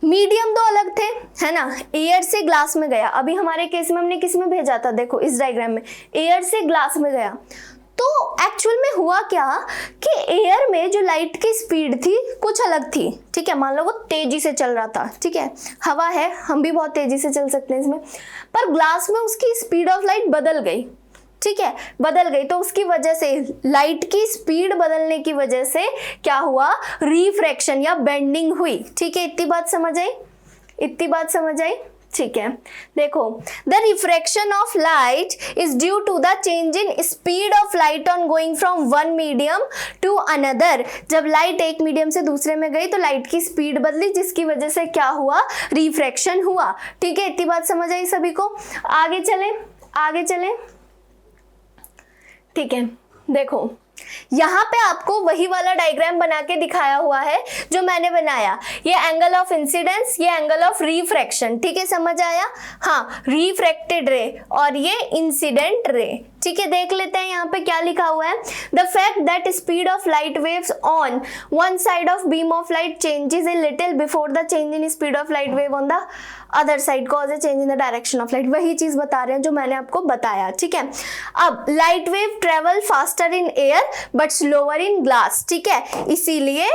मीडियम तो अलग थे, है ना, एयर से ग्लास में गया। अभी हमारे केस में हमने किस में भेजा था, देखो इस डायग्राम में एयर से ग्लास में गया। तो एक्चुअल में हुआ क्या कि एयर में जो लाइट की स्पीड थी कुछ अलग थी, ठीक है, मान लो वो तेजी से चल रहा था, ठीक है, हवा है, हम भी बहुत तेजी से चल सकते हैं इसमें, पर ग्लास में उसकी स्पीड ऑफ लाइट बदल गई, ठीक है, बदल गई। तो उसकी वजह से लाइट की स्पीड बदलने की वजह से क्या हुआ, रिफ्रैक्शन या बेंडिंग हुई, ठीक है। इतनी बात समझ आई, इतनी बात समझ आई, ठीक है। देखो the refraction of light is due to the change in speed of light on going from one medium to another. जब लाइट एक मीडियम से दूसरे में गई तो लाइट की स्पीड बदली, जिसकी वजह से क्या हुआ, रिफ्रैक्शन हुआ, ठीक है। इतनी बात समझ आई सभी को। आगे चले, आगे चले, ठीक है। देखो यहाँ पे आपको वही वाला डायग्राम बना के दिखाया हुआ है जो मैंने बनाया, ये एंगल ऑफ इंसिडेंस, ये एंगल ऑफ रिफ्रैक्शन, ठीक है, समझ आया। हाँ, रिफ्रैक्टेड रे और ये इंसिडेंट रे, ठीक है। देख लेते हैं यहाँ पे क्या लिखा हुआ है, the fact that speed of light waves on one side of beam of light changes a little before the change in speed of light wave on the other side cause A change in the direction of light. वही चीज बता रहे हैं जो मैंने आपको बताया, ठीक है। अब light wave travel faster in air but slower in glass, ठीक है, इसीलिए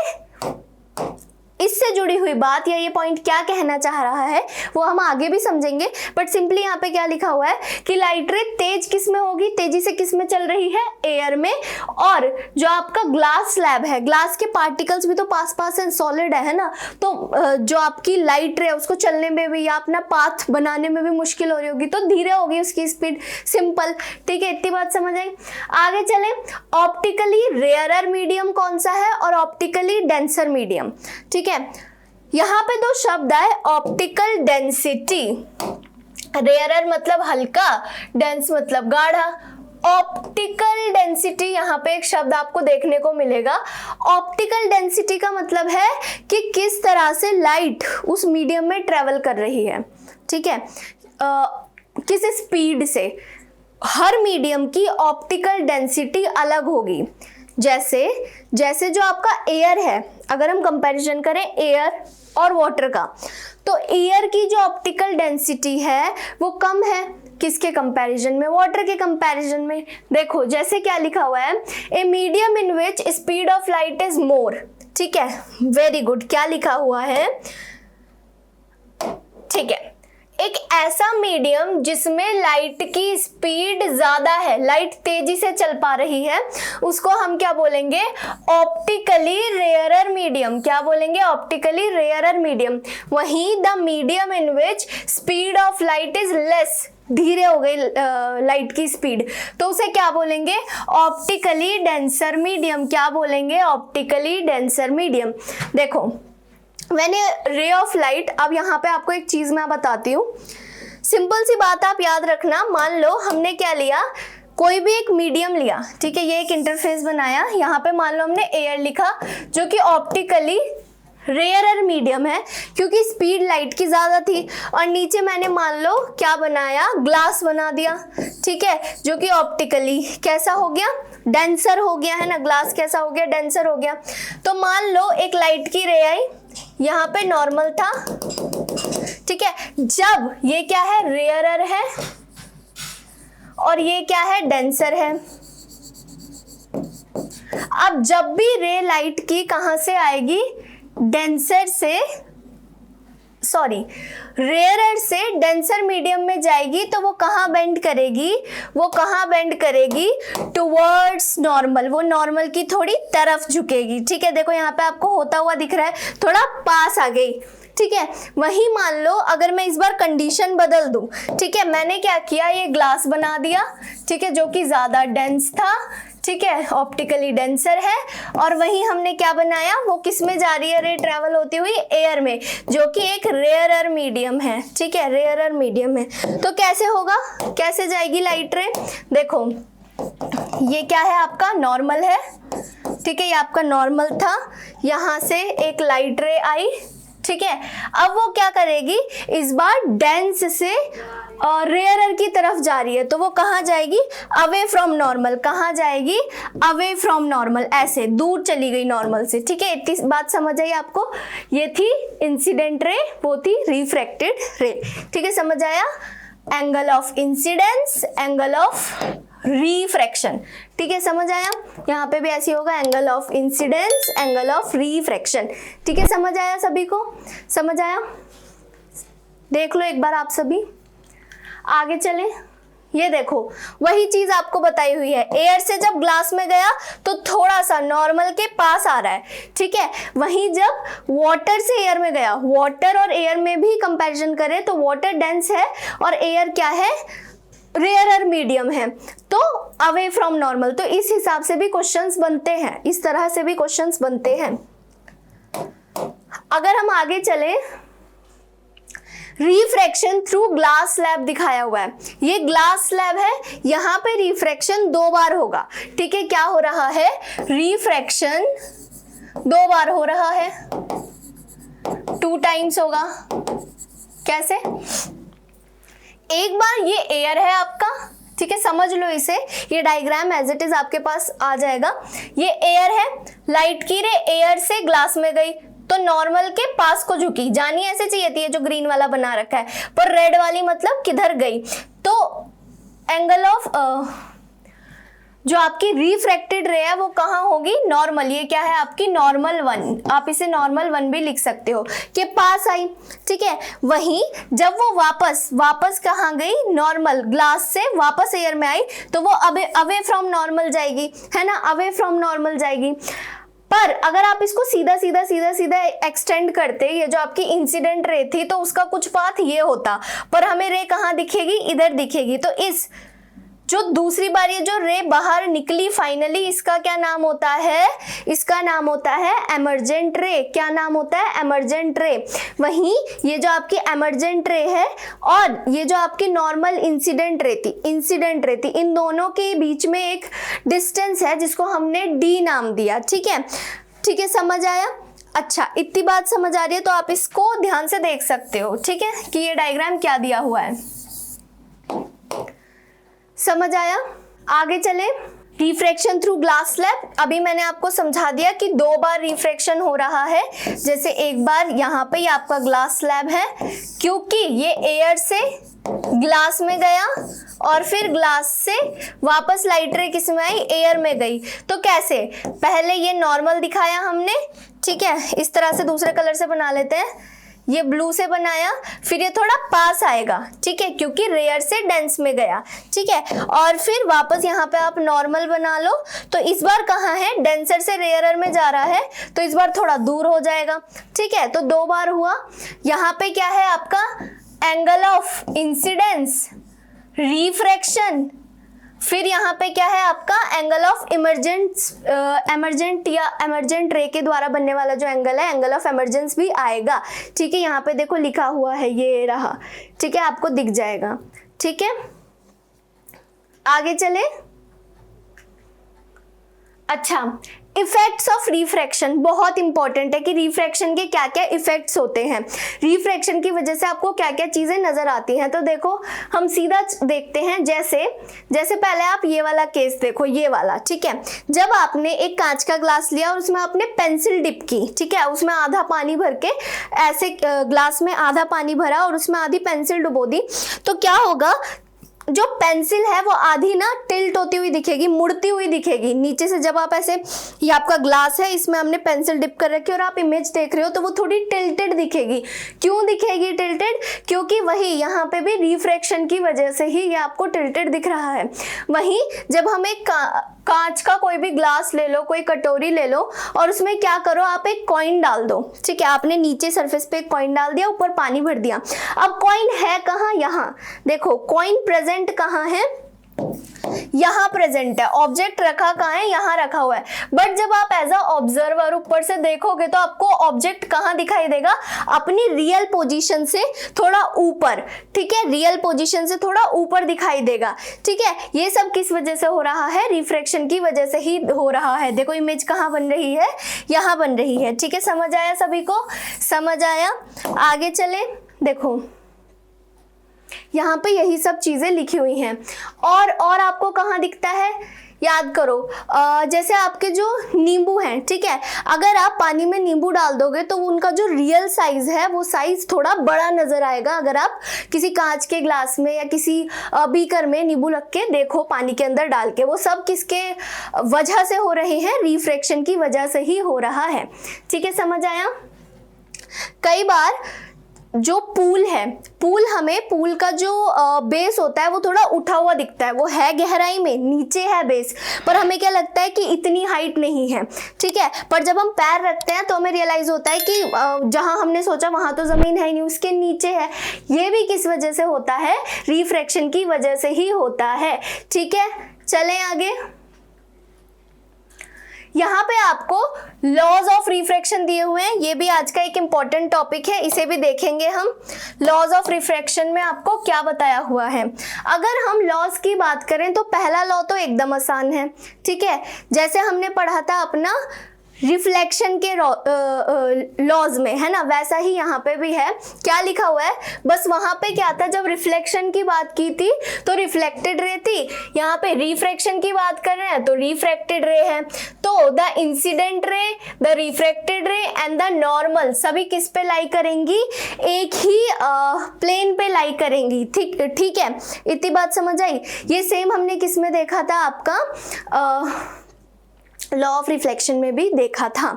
इससे जुड़ी हुई बात या ये पॉइंट क्या कहना चाह रहा है वो हम आगे भी समझेंगे, बट सिंपली यहाँ पे क्या लिखा हुआ है कि लाइट रे तेज किस में होगी, तेजी से किस में चल रही है, एयर में। और जो आपका ग्लास स्लैब है, ग्लास के पार्टिकल्स भी तो पास पास एंड सॉलिड है ना, तो जो आपकी लाइट रे उसको चलने में भी या अपना पाथ बनाने में भी मुश्किल हो रही होगी, तो धीरे होगी उसकी स्पीड, सिंपल, ठीक है। इतनी बात समझ आई। आगे चले, ऑप्टिकली रेयरर मीडियम कौन सा है और ऑप्टिकली डेंसर मीडियम, ठीक है। यहां पे दो शब्द है, ऑप्टिकल डेंसिटी, रेयरर मतलब हल्का, डेंस मतलब गाढ़ा। ऑप्टिकल डेंसिटी, यहाँ पे एक शब्द आपको देखने को मिलेगा। ऑप्टिकल डेंसिटी का मतलब है कि किस तरह से लाइट उस मीडियम में ट्रेवल कर रही है, ठीक है, किस स्पीड से। हर मीडियम की ऑप्टिकल डेंसिटी अलग होगी, जैसे जैसे जो आपका एयर है, अगर हम कंपैरिजन करें एयर और वाटर का, तो एयर की जो ऑप्टिकल डेंसिटी है वो कम है किसके कंपैरिजन में, वाटर के कंपैरिजन में। देखो जैसे क्या लिखा हुआ है, a medium in which speed of light is more. ठीक है, वेरी गुड। क्या लिखा हुआ है, ठीक है, एक ऐसा मीडियम जिसमें लाइट की स्पीड ज्यादा है, लाइट तेजी से चल पा रही है, उसको हम क्या बोलेंगे, ऑप्टिकली रेयरर मीडियम। क्या बोलेंगे, ऑप्टिकली रेयरर मीडियम। वहीं the medium in which speed of light is less, धीरे हो गई लाइट की स्पीड, तो उसे क्या बोलेंगे, ऑप्टिकली डेंसर मीडियम। क्या बोलेंगे, ऑप्टिकली डेंसर मीडियम। देखो when A ray of light, अब यहाँ पे आपको एक चीज मैं बताती हूँ, सिंपल सी बात आप याद रखना। मान लो हमने क्या लिया, कोई भी एक मीडियम लिया, ठीक है, ये एक इंटरफेस बनाया, यहाँ पे मान लो हमने एयर लिखा जो कि ऑप्टिकली रेयरर मीडियम है क्योंकि स्पीड लाइट की ज्यादा थी, और नीचे मैंने मान लो क्या बनाया, ग्लास बना दिया, ठीक है, जो कि ऑप्टिकली कैसा हो गया, डेंसर हो गया, है ना। ग्लास कैसा हो गया, डेंसर हो गया। तो मान लो एक लाइट की रे आई, यहाँ पे नॉर्मल था, ठीक है, जब ये क्या है, रेयरर है, और ये क्या है, डेंसर है। अब जब भी रे लाइट की कहां से आएगी, डेंसर से, सॉरी, रेयरर से डेंसर मीडियम में जाएगी, तो वो कहाँ बेंड करेगी, वो कहाँ बेंड करेगी, टुवर्ड्स नॉर्मल, वो नॉर्मल की थोड़ी तरफ झुकेगी। ठीक है, देखो यहाँ पे आपको होता हुआ दिख रहा है, थोड़ा पास आ गई। ठीक है, वही मान लो अगर मैं इस बार कंडीशन बदल दूं, ठीक है, मैंने क्या किया, ये ग्लास बना दिया, ठीक है, जो कि ज्यादा डेंस था, ठीक है, ऑप्टिकली डेंसर है, और वही हमने क्या बनाया, वो किस में जा रही है, रे ट्रेवल होती हुई एयर में, जो कि एक रेयरर मीडियम है। ठीक है, रेयरर मीडियम है। तो कैसे होगा, कैसे जाएगी लाइट रे, देखो ये क्या है, आपका नॉर्मल है, ठीक है, ये आपका नॉर्मल था, यहां से एक लाइट रे आई, ठीक है, अब वो क्या करेगी, इस बार डेंस से और रेयरर की तरफ जा रही है, तो वो कहाँ जाएगी, अवे फ्रॉम नॉर्मल। कहाँ जाएगी, अवे फ्रॉम नॉर्मल, ऐसे दूर चली गई नॉर्मल से। ठीक है, इतनी बात समझ आई आपको। ये थी इंसिडेंट रे, वो थी रिफ्रैक्टेड रे। ठीक है, समझ आया, angle of incidence, angle of refraction. ठीक है, समझ आया, यहाँ पे भी ऐसी होगा, angle of incidence, angle of refraction. ठीक है, समझ आया सभी को, समझ आया, देख लो एक बार आप सभी। आगे चले, ये देखो वही चीज आपको बताई हुई है, एयर से जब ग्लास में गया तो थोड़ा सा नॉर्मल के पास आ रहा है, ठीक है, वहीं जब वाटर से एयर में गया, वाटर और एयर में भी कंपैरिजन करें तो वाटर डेंस है और एयर क्या है, रेयरर मीडियम है, तो अवे फ्रॉम नॉर्मल। तो इस हिसाब से भी क्वेश्चंस बनते हैं, इस तरह से भी क्वेश्चंस बनते हैं। अगर हम आगे चले, रिफ्रैक्शन थ्रू ग्लास स्लैब दिखाया हुआ है, ये ग्लास स्लैब है, यहाँ पे रिफ्रैक्शन 2 बार होगा। ठीक है, क्या हो रहा है, रिफ्रैक्शन 2 बार हो रहा है, 2 टाइम्स होगा। कैसे, एक बार ये एयर है आपका, ठीक है, समझ लो इसे, ये डायग्राम एज इट इज आपके पास आ जाएगा। ये एयर है, लाइट की रे एयर से ग्लास में गई तो नॉर्मल के पास को झुकी, जानी ऐसे चाहिए थी, जो ग्रीन वाला बना रखा है, पर रेड वाली मतलब किधर गई, तो एंगल ऑफ जो आपकी रिफ्रैक्टेड रे है वो कहाँ होगी, नॉर्मल। ये क्या है आपकी नॉर्मल 1, आप इसे नॉर्मल 1 भी लिख सकते हो, के पास आई। ठीक है, वहीं जब वो वापस कहाँ गई, नॉर्मल ग्लास से वापस एयर में आई, तो वो अवे फ्रॉम नॉर्मल जाएगी, है ना, अवे फ्रॉम नॉर्मल जाएगी। पर अगर आप इसको सीधा सीधा एक्सटेंड करते, ये जो आपकी इंसिडेंट रे थी तो उसका कुछ पाथ ये होता, पर हमें रे कहाँ दिखेगी, इधर दिखेगी। तो इस जो दूसरी बार ये जो रे बाहर निकली फाइनली, इसका क्या नाम होता है, इसका नाम होता है एमर्जेंट रे। क्या नाम होता है, एमर्जेंट रे। वहीं ये जो आपकी एमर्जेंट रे है और ये जो आपकी नॉर्मल इंसिडेंट रे थी, इन दोनों के बीच में एक डिस्टेंस है जिसको हमने डी नाम दिया। ठीक है, ठीक है, समझ आया। अच्छा, इतनी बात समझ आ रही है तो आप इसको ध्यान से देख सकते हो, ठीक है, कि ये डायग्राम क्या दिया हुआ है, समझ आया। आगे चले, रिफ्रैक्शन थ्रू ग्लास स्लैब, अभी मैंने आपको समझा दिया कि 2 बार रिफ्रैक्शन हो रहा है। जैसे एक बार यहाँ पे आपका ग्लास स्लैब है, क्योंकि ये एयर से ग्लास में गया और फिर ग्लास से वापस लाइट रे किस में आई, एयर में गई। तो कैसे, पहले ये नॉर्मल दिखाया हमने, ठीक है, इस तरह से दूसरे कलर से बना लेते हैं, ये ब्लू से बनाया, फिर ये थोड़ा पास आएगा, ठीक है, क्योंकि रेयर से डेंस में गया, ठीक है, और फिर वापस यहाँ पे आप नॉर्मल बना लो। तो इस बार कहाँ है, डेंसर से रेयरर में जा रहा है, तो इस बार थोड़ा दूर हो जाएगा, ठीक है। तो 2 बार हुआ। यहाँ पे क्या है आपका एंगल ऑफ इंसिडेंस, रिफ्रैक्शन, फिर यहाँ पे क्या है आपका एंगल ऑफ एमरजेंट रे के द्वारा बनने वाला जो एंगल है, एंगल ऑफ एमरजेंस भी आएगा, ठीक है। यहाँ पे देखो लिखा हुआ है, ये रहा, ठीक है, आपको दिख जाएगा, ठीक है। आगे चले। अच्छा, इफेक्ट्स ऑफ रिफ्रैक्शन बहुत इंपॉर्टेंट है कि रिफ्रैक्शन के क्या क्या इफेक्ट्स होते हैं, रिफ्रैक्शन की वजह से आपको क्या क्या चीजें नजर आती हैं। तो देखो हम सीधा देखते हैं, जैसे पहले आप ये वाला केस देखो, ये वाला, ठीक है। जब आपने एक कांच का ग्लास लिया और उसमें आपने पेंसिल डिप की, ठीक है, उसमें आधा पानी भर के, ऐसे ग्लास में आधा पानी भरा और उसमें आधी पेंसिल डुबो दी, तो क्या होगा, जो पेंसिल है वो आधी ना टिल्ट होती हुई दिखेगी, मुड़ती हुई दिखेगी नीचे से। जब आप ऐसे, ये आपका ग्लास है, इसमें हमने पेंसिल डिप कर रखी है और आप इमेज देख रहे हो, तो वो थोड़ी टिल्टेड दिखेगी। क्यों दिखेगी टिल्टेड, क्योंकि वही यहाँ पे भी रिफ्रैक्शन की वजह से ही ये आपको टिल्टेड दिख रहा है। वहीं जब हम एक कांच का कोई भी ग्लास ले लो, कोई कटोरी ले लो और उसमें क्या करो, आप एक कॉइन डाल दो, ठीक है, आपने नीचे सरफेस पे एक कॉइन डाल दिया, ऊपर पानी भर दिया। अब कॉइन है कहाँ, यहाँ देखो, कॉइन प्रेजेंट कहाँ है, यहाँ प्रेजेंट है, ऑब्जेक्ट रखा कहाँ है, यहाँ रखा हुआ है। बट जब आप एज अ ऑब्जर्वर ऊपर से देखोगे तो आपको ऑब्जेक्ट कहाँ दिखाई देगा, अपनी रियल पोजीशन से थोड़ा ऊपर, ठीक है, रियल पोजीशन से थोड़ा ऊपर दिखाई देगा, ठीक है। ये सब किस वजह से हो रहा है, रिफ्रैक्शन की वजह से ही हो रहा है। देखो इमेज कहाँ बन रही है, यहाँ बन रही है, ठीक है। समझ आया सभी को, समझ आया। आगे चले, देखो यहाँ पे यही सब चीजें लिखी हुई हैं। और आपको कहाँ दिखता है, याद करो, जैसे आपके जो नींबू हैं, ठीक है, अगर आप पानी में नींबू डाल दोगे तो उनका जो रियल साइज है वो साइज थोड़ा बड़ा नजर आएगा। अगर आप किसी कांच के ग्लास में या किसी बीकर में नींबू रख के देखो पानी के अंदर डाल के, वो सब किसके वजह से हो रहे हैं, रिफ्रैक्शन की वजह से ही हो रहा है, ठीक है। समझ आया। कई बार जो पूल है, पूल का जो बेस होता है वो थोड़ा उठा हुआ दिखता है, वो है गहराई में, नीचे है बेस, पर हमें क्या लगता है कि इतनी हाइट नहीं है, ठीक है। पर जब हम पैर रखते हैं तो हमें रियलाइज होता है कि जहां हमने सोचा वहां तो जमीन है नहीं, उसके नीचे है। ये भी किस वजह से होता है, रिफ्रैक्शन की वजह से ही होता है, ठीक है। चलें आगे। यहाँ पे आपको लॉज ऑफ रिफ्रैक्शन दिए हुए हैं, ये भी आज का एक इंपॉर्टेंट टॉपिक है, इसे भी देखेंगे हम। लॉज ऑफ रिफ्रैक्शन में आपको क्या बताया हुआ है। अगर हम लॉज की बात करें तो पहला लॉ तो एकदम आसान है, ठीक है, जैसे हमने पढ़ा था अपना रिफ्लेक्शन के लॉज में, है ना, वैसा ही यहाँ पे भी है। क्या लिखा हुआ है, बस वहां पे क्या था, जब रिफ्लेक्शन की बात की थी तो रिफ्लेक्टेड रे थी, यहाँ पे रिफ्रैक्शन की बात कर रहे हैं तो रिफ्रैक्टेड रे है। तो the incident ray, the refracted रे एंड द नॉर्मल सभी किस पे लाई करेंगी, एक ही प्लेन पे लाई करेंगी, ठीक है। इतनी बात समझ आई। ये सेम हमने किस में देखा था, आपका लॉ ऑफ रिफ्लेक्शन में भी देखा था।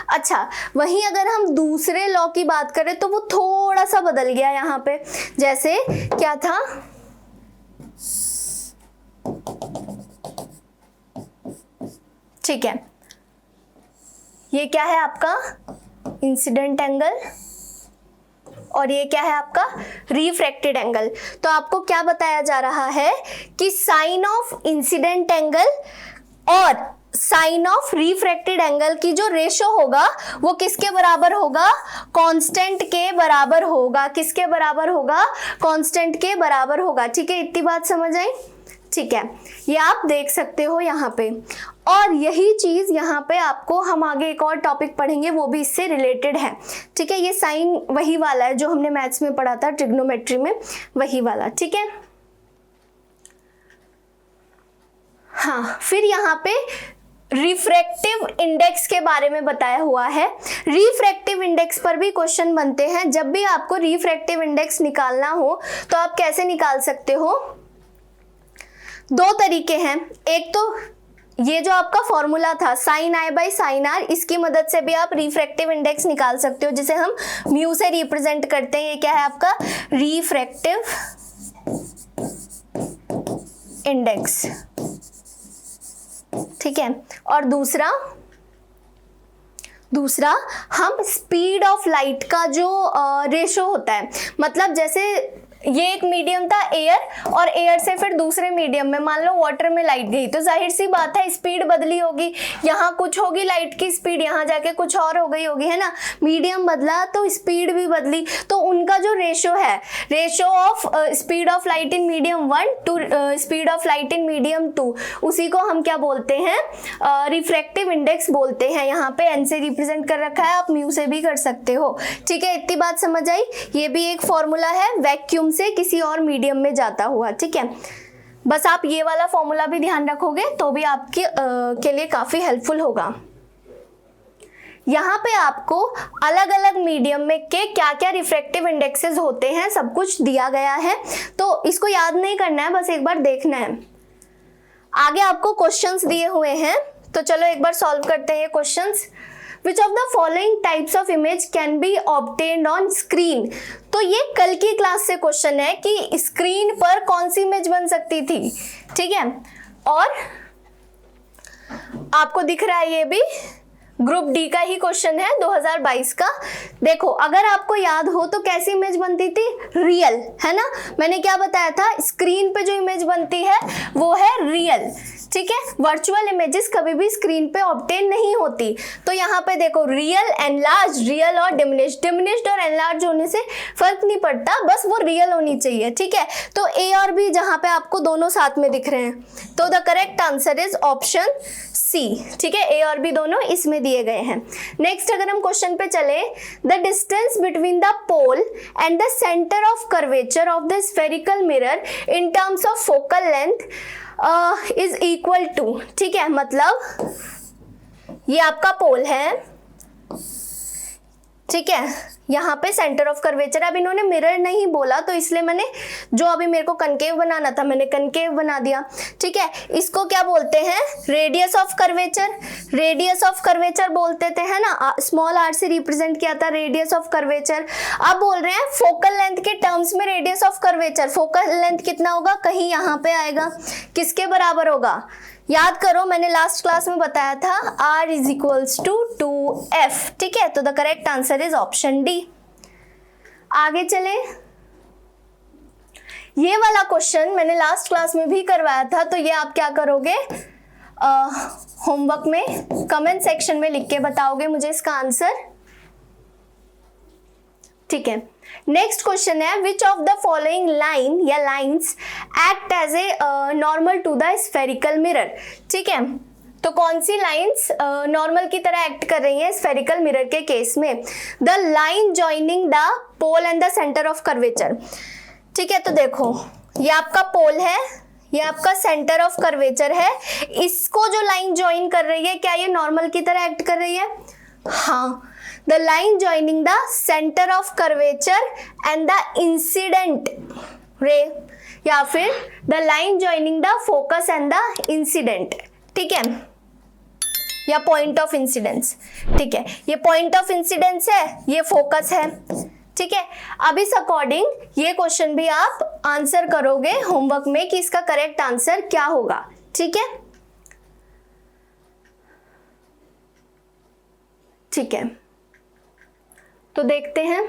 अच्छा, वहीं अगर हम दूसरे लॉ की बात करें तो वो थोड़ा सा बदल गया यहाँ पे। जैसे क्या था, ठीक है, ये क्या है आपका इंसिडेंट एंगल और ये क्या है आपका रिफ्रैक्टेड एंगल। तो आपको क्या बताया जा रहा है कि साइन ऑफ इंसिडेंट एंगल और साइन ऑफ रिफ्रैक्टेड एंगल की जो रेशो होगा वो किसके बराबर होगा, कांस्टेंट के बराबर होगा। किसके बराबर होगा, कांस्टेंट के बराबर होगा, ठीक है। इतनी बात समझ आई, ठीक है। ये आप देख सकते हो यहाँ पे। और यही चीज यहाँ पे आपको, हम आगे एक और टॉपिक पढ़ेंगे वो भी इससे रिलेटेड है, ठीक है। ये साइन वही वाला है जो हमने मैथ्स में पढ़ा था, ट्रिग्नोमेट्री में, वही वाला, ठीक है। हाँ, फिर यहाँ पे रिफ्रैक्टिव इंडेक्स के बारे में बताया हुआ है। रिफ्रैक्टिव इंडेक्स पर भी क्वेश्चन बनते हैं। जब भी आपको रिफ्रैक्टिव इंडेक्स निकालना हो तो आप कैसे निकाल सकते हो? दो तरीके हैं। एक तो ये जो आपका फॉर्मूला था sin i by sin r, इसकी मदद से भी आप रिफ्रैक्टिव इंडेक्स निकाल सकते हो, जिसे हम म्यू से रिप्रेजेंट करते हैं। ये क्या है आपका रिफ्रैक्टिव इंडेक्स, ठीक है। और दूसरा हम स्पीड ऑफ लाइट का जो रेशो होता है, मतलब जैसे ये एक मीडियम था एयर, और एयर से फिर दूसरे मीडियम में मान लो वाटर में लाइट गई, तो जाहिर सी बात है स्पीड बदली होगी। यहाँ कुछ होगी लाइट की स्पीड, यहाँ जाके कुछ और हो गई होगी, है ना। मीडियम बदला तो स्पीड भी बदली। तो उनका जो रेशो है, ratio of speed of light in medium 1 to speed of light in medium 2, उसी को हम क्या बोलते हैं? रिफ्रैक्टिव इंडेक्स बोलते हैं। यहाँ पे एन से रिप्रेजेंट कर रखा है, आप म्यू से भी कर सकते हो, ठीक है। इतनी बात समझ आई? ये भी एक फॉर्मूला है वैक्यूम से किसी और मीडियम में जाता हुआ, ठीक है। बस आप ये वाला फॉर्मूला भी ध्यान रखोगे तो भी आपके के लिए काफी हेल्पफुल होगा। यहाँ पे आपको अलग अलग मीडियम में के क्या क्या रिफ्रैक्टिव इंडेक्सेस होते हैं सब कुछ दिया गया है, तो इसको याद नहीं करना है, बस एक बार देखना है। आगे आपको क्वेश्चंस दिए हुए हैं, तो चलो एक बार सॉल्व करते हैं ये questions. Which of the following types of image can be obtained on screen? तो ये कल की क्लास से क्वेश्चन है कि स्क्रीन पर कौन सी इमेज बन सकती थी, ठीक है। और आपको दिख रहा है ये भी ग्रुप डी का ही क्वेश्चन है 2022 का। देखो, अगर आपको याद हो तो कैसी इमेज बनती थी? रियल, है ना। मैंने क्या बताया था? स्क्रीन पे जो इमेज बनती है वो है रियल, ठीक है। वर्चुअल इमेजेस कभी भी स्क्रीन पे ऑब्टेन नहीं होती। तो यहाँ पे देखो रियल, एनलार्ज, रियल और डिमिनिश्ड और एनलार्ज होने से फर्क नहीं पड़ता, बस वो रियल होनी चाहिए, ठीक है। तो ए और बी जहाँ पे आपको दोनों साथ में दिख रहे हैं, तो the correct answer is option C, ठीक है। ए और बी दोनों इसमें दिए गए हैं। नेक्स्ट अगर हम क्वेश्चन पे चले, the distance between the pole and the centre of curvature of the spherical mirror in terms of focal length is equal to, ठीक है। मतलब ये आपका पोल है, ठीक है, यहाँ पे सेंटर ऑफ कर्वेचर। अब इन्होंने मिरर नहीं बोला तो इसलिए मैंने जो अभी मेरे को कनकेव बनाना था मैंने कनकेव बना दिया, ठीक है। इसको क्या बोलते हैं? Radius of curvature. Radius of curvature बोलते थे, है ना। स्मॉल आर से रिप्रेजेंट किया था रेडियस ऑफ कर्वेचर। अब बोल रहे हैं फोकल लेंथ के टर्म्स में radius of curvature. Focal length कितना होगा? कहीं यहाँ पे आएगा, किसके बराबर होगा? याद करो, मैंने लास्ट क्लास में बताया था R is equals to 2F, ठीक है। तो the correct answer is option D. आगे चले, ये वाला क्वेश्चन मैंने लास्ट क्लास में भी करवाया था, तो ये आप क्या करोगे? होमवर्क में कमेंट सेक्शन में लिख के बताओगे मुझे इसका आंसर, ठीक है। नेक्स्ट क्वेश्चन है, which of the following line या lines act as a normal to the spherical mirror, ठीक है। तो कौन सी लाइन्स नॉर्मल की तरह एक्ट कर रही हैं स्फेरिकल मिरर के केस में? The line joining the pole and the centre of curvature, ठीक है। तो देखो, ये आपका पोल है, ये आपका सेंटर ऑफ कर्वेचर है, इसको जो लाइन ज्वाइन कर रही है, क्या ये नॉर्मल की तरह एक्ट कर रही है? हाँ। The line joining the center of curvature and the incident ray, या फिर the line joining the focus and the incident, ठीक है, या point of incidence, ठीक है। ये point of incidence है, ये focus है, ठीक है। अब इस अकॉर्डिंग ये क्वेश्चन भी आप आंसर करोगे होमवर्क में कि इसका करेक्ट आंसर क्या होगा, ठीक है, ठीक है। तो देखते हैं,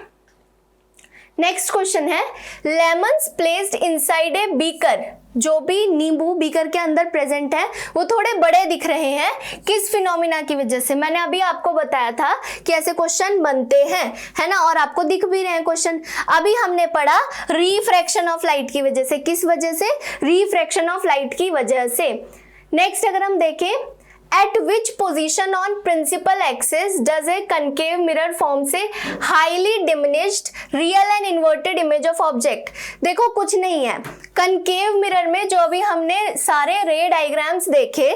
नेक्स्ट क्वेश्चन है, lemons placed inside a beaker. जो भी नींबू बीकर के अंदर प्रेजेंट है वो थोड़े बड़े दिख रहे हैं, किस फिनोमिना की वजह से? मैंने अभी आपको बताया था कि ऐसे क्वेश्चन बनते हैं, है ना, और आपको दिख भी रहे हैं क्वेश्चन। अभी हमने पढ़ा रिफ्रैक्शन ऑफ लाइट की वजह से। किस वजह से? रिफ्रैक्शन ऑफ लाइट की वजह से। नेक्स्ट अगर हम देखें, At which position on principal axis does a concave mirror form से highly diminished real and inverted image of object? देखो कुछ नहीं है, concave mirror में जो अभी हमने सारे रे डायग्राम्स देखे,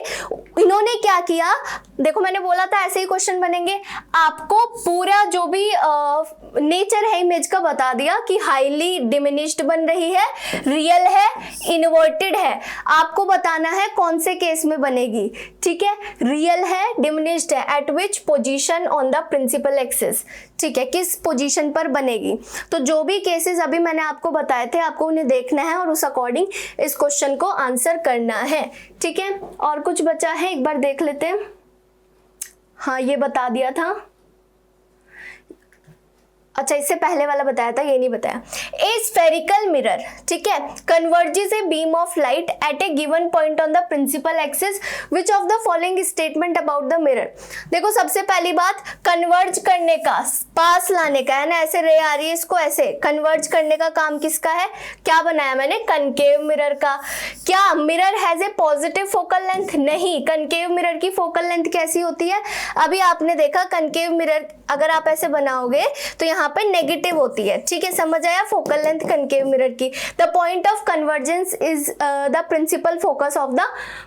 इन्होंने क्या किया, देखो मैंने बोला था ऐसे ही क्वेश्चन बनेंगे, आपको पूरा जो भी नेचर है इमेज का बता दिया कि हाईली डिमिनिश्ड बन रही है, रियल है, इन्वर्टेड है, आपको बताना है कौन से केस में बनेगी, ठीक है, रियल है, डिमिनिश्ड है, at which position on the principal axis, ठीक है, किस पोजीशन पर बनेगी। तो जो भी केसेस अभी मैंने आपको बताए थे आपको उन्हें देखना है और उस अकॉर्डिंग इस क्वेश्चन को आंसर करना है, ठीक है। और कुछ बचा है, एक बार देख लेते हैं। हाँ, ये बता दिया था, अच्छा इससे पहले वाला बताया था, ये नहीं बताया। ए स्फेरिकल मिरर, ठीक है, converges a beam of light at a given point on the principal axis, which of the following statement about the mirror. देखो सबसे पहली बात, कन्वर्ज करने का, पास लाने का है ना, ऐसे रे आ रही है, इसको ऐसे कन्वर्ज करने का काम किसका है, क्या बनाया मैंने, कनकेव मिरर का। क्या mirror has a positive focal length, नहीं, कनकेव मिरर की फोकल लेंथ कैसी होती है, अभी आपने देखा कनकेव मिरर अगर आप ऐसे बनाओगे तो यहाँ पे नेगेटिव होती है, ठीक है, समझ आया, फोकल लेंथ कनकेव मिरर की। The point of convergence is the principal focus of the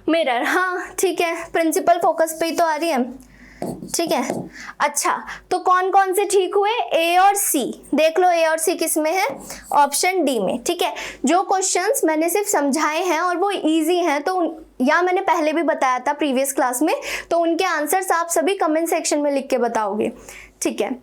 mirror, हाँ ठीक है, प्रिंसिपल फोकस पे ही तो आ रही है, ठीक है। अच्छा, तो कौन कौन से ठीक हुए, ए और सी, देख लो ए और सी किस में है, ऑप्शन डी में, ठीक है। जो क्वेश्चंस मैंने सिर्फ समझाए हैं और वो इजी हैं, तो या मैंने पहले भी बताया था प्रीवियस क्लास में, तो उनके आंसर्स आप सभी कमेंट सेक्शन में लिख के बताओगे, ठीक है।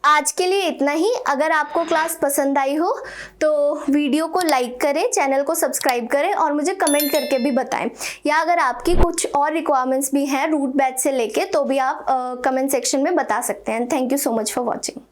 आज के लिए इतना ही। अगर आपको क्लास पसंद आई हो तो वीडियो को लाइक करें, चैनल को सब्सक्राइब करें और मुझे कमेंट करके भी बताएं, या अगर आपकी कुछ और रिक्वायरमेंट्स भी हैं रूट बैच से लेके तो भी आप कमेंट सेक्शन में बता सकते हैं। Thank you so much for watching.